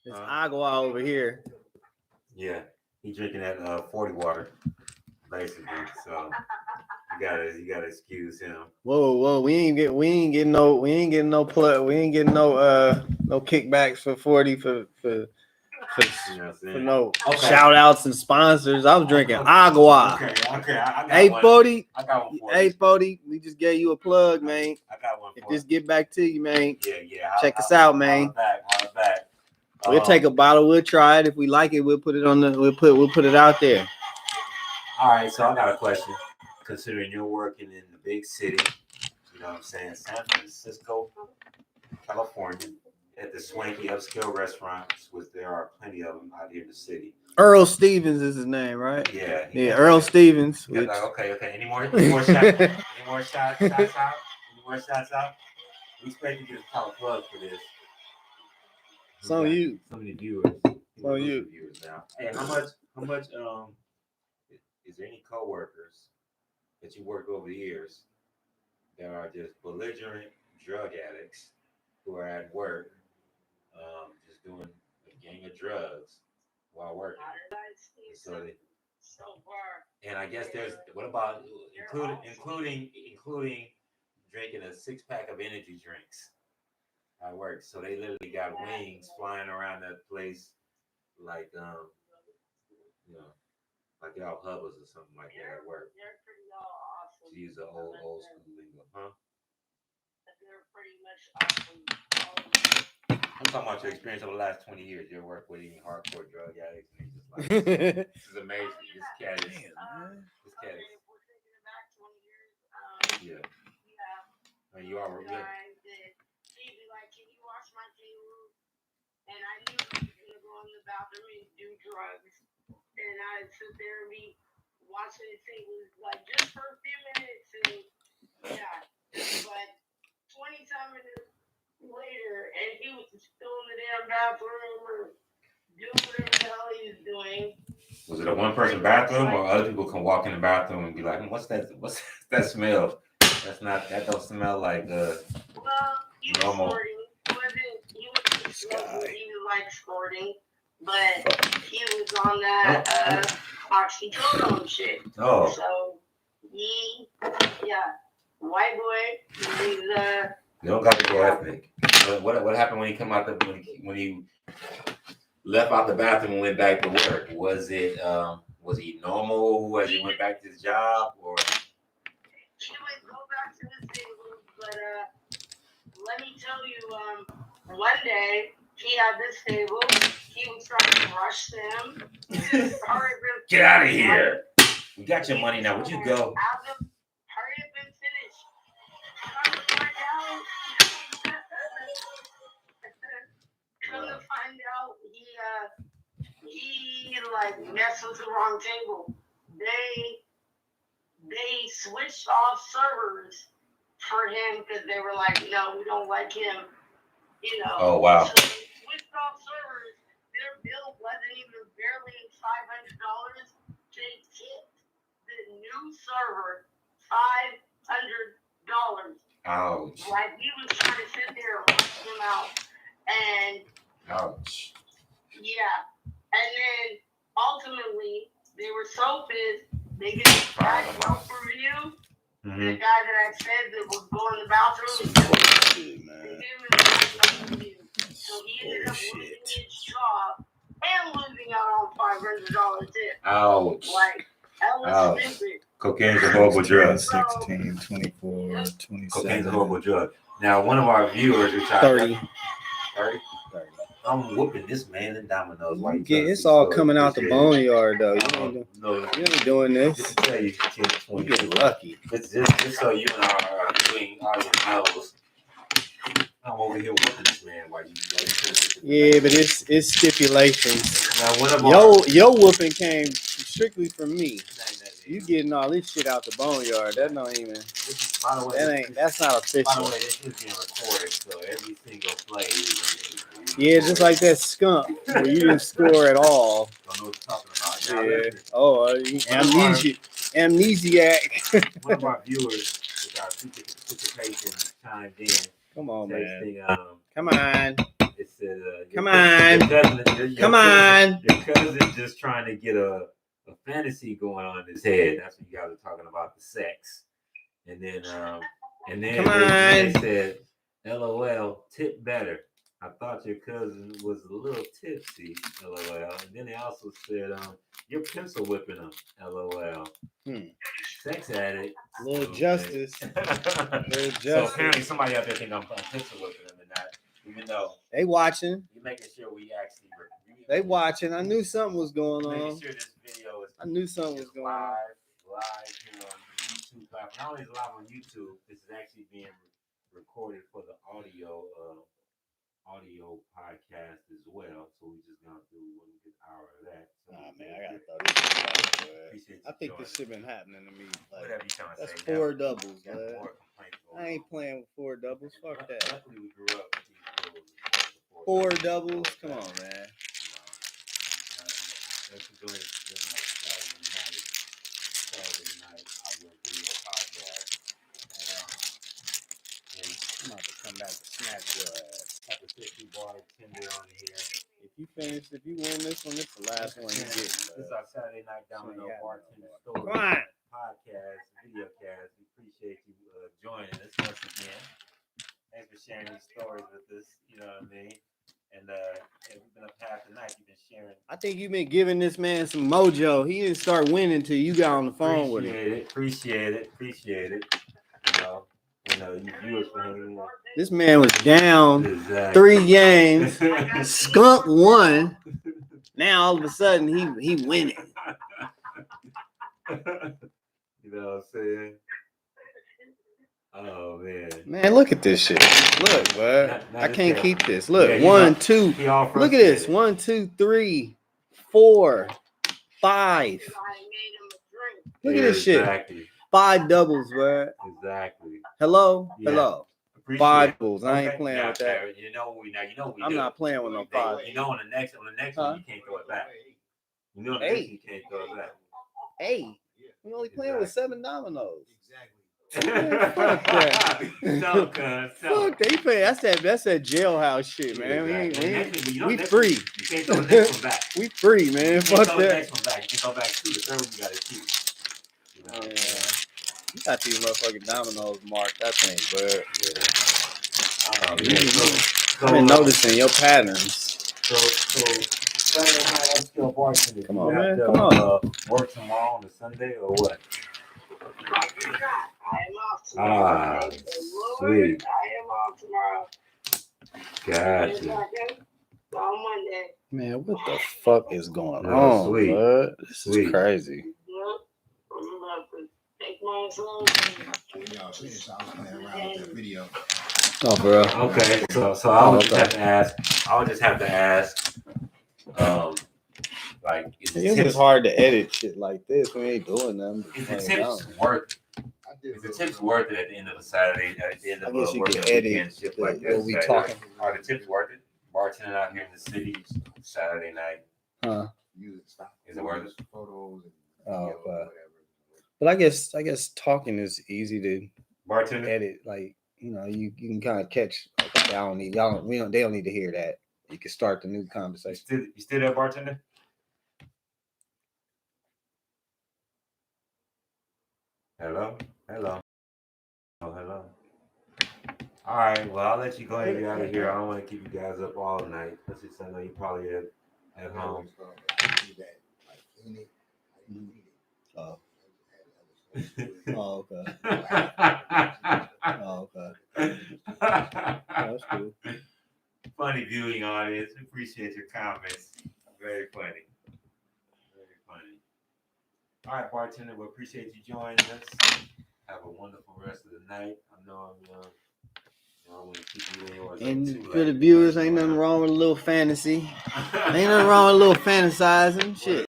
It's agua over here. yeah, he's drinking that 40 water, basically. So you gotta excuse him. Whoa, we ain't getting no plug, we ain't getting no kickbacks for 40 for You know what I'm for saying? no Okay. shout outs and sponsors. I was drinking agua. Okay. I got Hey one. 40, I got one for hey you. 40, we just gave you a plug, man. I got one If for this get back to you, man, Yeah. check us out, man. Holla back. We'll take a bottle, we'll try it. If we like it, we'll put it on we'll put it out there. All right, so I got a question. Considering you're working in the big city, you know what I'm saying, San Francisco, California, at the swanky upscale restaurants, which there are plenty of them out here in the city. Earl Stevens is his name, right? Yeah. Yeah, Earl Stevens. Yeah, Which... like, okay. Any more shots? Any more shots out? We expect you to call a plug for this. So you. So many viewers. So you. Viewers now. Hey, how much is there any coworkers that you worked over the years that are just belligerent drug addicts who are at work, just doing a gang of drugs while working? So far. And I guess there's what about including drinking a 6-pack of energy drinks at work? So they literally got wings flying around that place like like they're all hubbas or something like that at work. They're pretty awesome. To use the old school lingo, huh? They're pretty much awesome. I'm talking about your experience over the last 20 years. Your work with any hardcore drug addicts, and just like this is amazing. This cat is. If we're thinking back 20 years, Yeah. yeah. You are. Yeah. He'd be like, "Can you wash my table?" And I knew he was gonna go in the bathroom and do drugs, and I'd sit there and be watching the tables like just for a few minutes, and yeah, but 20-some minutes later, and he was still in the damn bathroom or doing whatever the hell he was doing. Was it a one-person bathroom, or other people can walk in the bathroom and be like, "What's that? What's that smell? That don't smell like Well, he was normal." squirting. He was like squirting, but he was on that oxycodone shit. Oh. So white boy, he's They don't got to go ethnic. What happened when he come out when he left out the bathroom and went back to work? Was he normal as he went back to his job, or? He would go back to the table, but let me tell you, one day he had this table. He was trying to rush them. Get out of here! We got your money now. Would you go? Hurry up and finish. Come to find out, he like messed with the wrong table. They switched off servers for him because they were like, no, we don't like him. Oh wow. So they switched off servers. Their bill wasn't even barely $500. They tipped the new server $500. Ouch. Like he was trying to sit there and rush them out. And ouch. yeah. And then ultimately they were so pissed they gave him a bad Yelp review. The guy that I said that would go in the bathroom, they gave him a bad Yelp review. So he ended up losing his job and losing out on $500 tip. Ouch. Like, that was stupid. Cocaine's a horrible drug. 16, 24, 27. Cocaine's a horrible drug. Now, one of our viewers, which 30. 30? I'm whooping this man in dominoes. While It's all coming out the boneyard, though. You ain't doing this. Just to tell you, You getting lucky. just so you and our viewing audience knows, I'm over here whooping this man while you. Yeah, but it's stipulations. Now, one of Your whooping came strictly from me. You getting all this shit out the boneyard. That don't even. By the way, That's not by official. the way, this is being recorded, so every single play is Yeah, just like that skunk where you didn't score at all. Don't know what you're talking about. Now, Yeah. listen, Oh, amnesiac. one of our viewers with our participation chimed in. Come on, man. Texting, Come on. it said, Come on. Come on. Your cousin just trying to get a fantasy going on in his head. That's what you guys are talking about, the sex. And then Come they on. said, LOL, tip better. I thought your cousin was a little tipsy, LOL. And then they also said, you're pencil whipping him, LOL. Sex addict. Little justice. Little So justice. apparently somebody out there think I'm pencil whipping him and not, even though They watching. you're making sure we actually They watching. I knew something was going making on. sure this video is I knew something was is going on. live here on the YouTube platform. Not only is it live on YouTube, this is actually being recorded for the audio podcast as well. So we just gonna do 1 good hour of that. So Nah, man, I gotta throw this shit out, man. appreciate you I think joining. this shit been happening to me. Like, Whatever you trying to that's say. 4 doubles, Got man. more complaints going I ain't on. playing with 4 doubles. Fuck that. Luckily we grew up with these rules. 4 doubles. Come on, man. Thanks for joining us again on Saturday night, I will do a podcast. And I'm about to come back to snatch your ass. got the 50 bartender on here. If you win this one, this is the last one you get. This is our Saturday Night Domino Bartender Come Story on. podcast, video cast. We appreciate you joining us once again. Thanks for sharing these stories with us. You know what I mean? And we've been up half the night. You've been sharing. I think you've been giving this man some mojo. He didn't start winning till you got on the phone with him. Appreciate it. You know, you viewers for him. This man was down Exactly. 3 games. Skunk won. Now all of a sudden he winning. You know what I'm saying? Oh man. Man, look at this shit. Look, bud. Not I just can't that. keep this. Look, Yeah, 1, 2. He all Look at this. frustrated. 1, 2, 3, 4, 5. I made him a drink. Look at this shit. Exactly. 5 doubles, bro. Exactly. Hello? Yeah. Hello. Appreciate 5 it. doubles. I ain't Okay. playing Yeah, with that. You know we I'm do. not playing with no They- 5. You know on the next Huh? one you can't throw it back. You know on the Hey. next one you can't throw it back. Hey, we only playing with 7 dominoes. Exactly. Fuck that. No, cuz. Fuck, they play. That's that jailhouse shit, man. We free. You can't throw the next one back. We free, man. You can't Fuck throw the that. next one back. You can go back to the third one. You gotta shoot. You know what I'm saying? You got these motherfucking dominoes marked. That thing, bud. So, I've been noticing your patterns. So Saturday night, I'm still bartending. Come on, You have man. to, Come on. Work tomorrow on a Sunday or what? I am off tomorrow. Ah, Thank the Lord. sweet. I am off tomorrow. Gotcha. On Monday. Man, what the fuck is going Oh, on, sweet. bud? This Sweet. is crazy. Yep. I'm about to take my slow. Y'all see this? I was playing around with that video. Oh, bro. Okay, so I would just Okay. have to ask. I would just have to ask. Like, is the It's tips, just hard to edit shit like this. We ain't doing nothing. but is the playing tips down. worth? I did Is the tips worth it at the end of a Saturday? At the end I of guess a you working can edit weekend shift like what this? we Like, talking. Are the tips worth it? Bartending out here in the city Saturday night. Huh. using stock Is it worth it? photos and Oh, videos or okay. whatever. But I guess talking is easy to Bartending? edit. Like, you know, you can kind of catch. Okay, they don't need to hear that. You can start the new You conversation. still there, bartender? Hello? Hello? Oh, hello. All right, well, I'll let you go ahead and get out of here. I don't want to keep you guys up all night. Let's just I know you probably at home. Oh, oh, okay. Oh, okay. Oh, that's cool. Funny viewing audience. Appreciate your comments. Very funny. Very funny. All right, bartender. We appreciate you joining us. Have a wonderful rest of the night. I know I don't want to keep you indoors. And for the viewers, ain't nothing wrong with a little fantasy. Ain't nothing wrong with a little fantasizing. Shit.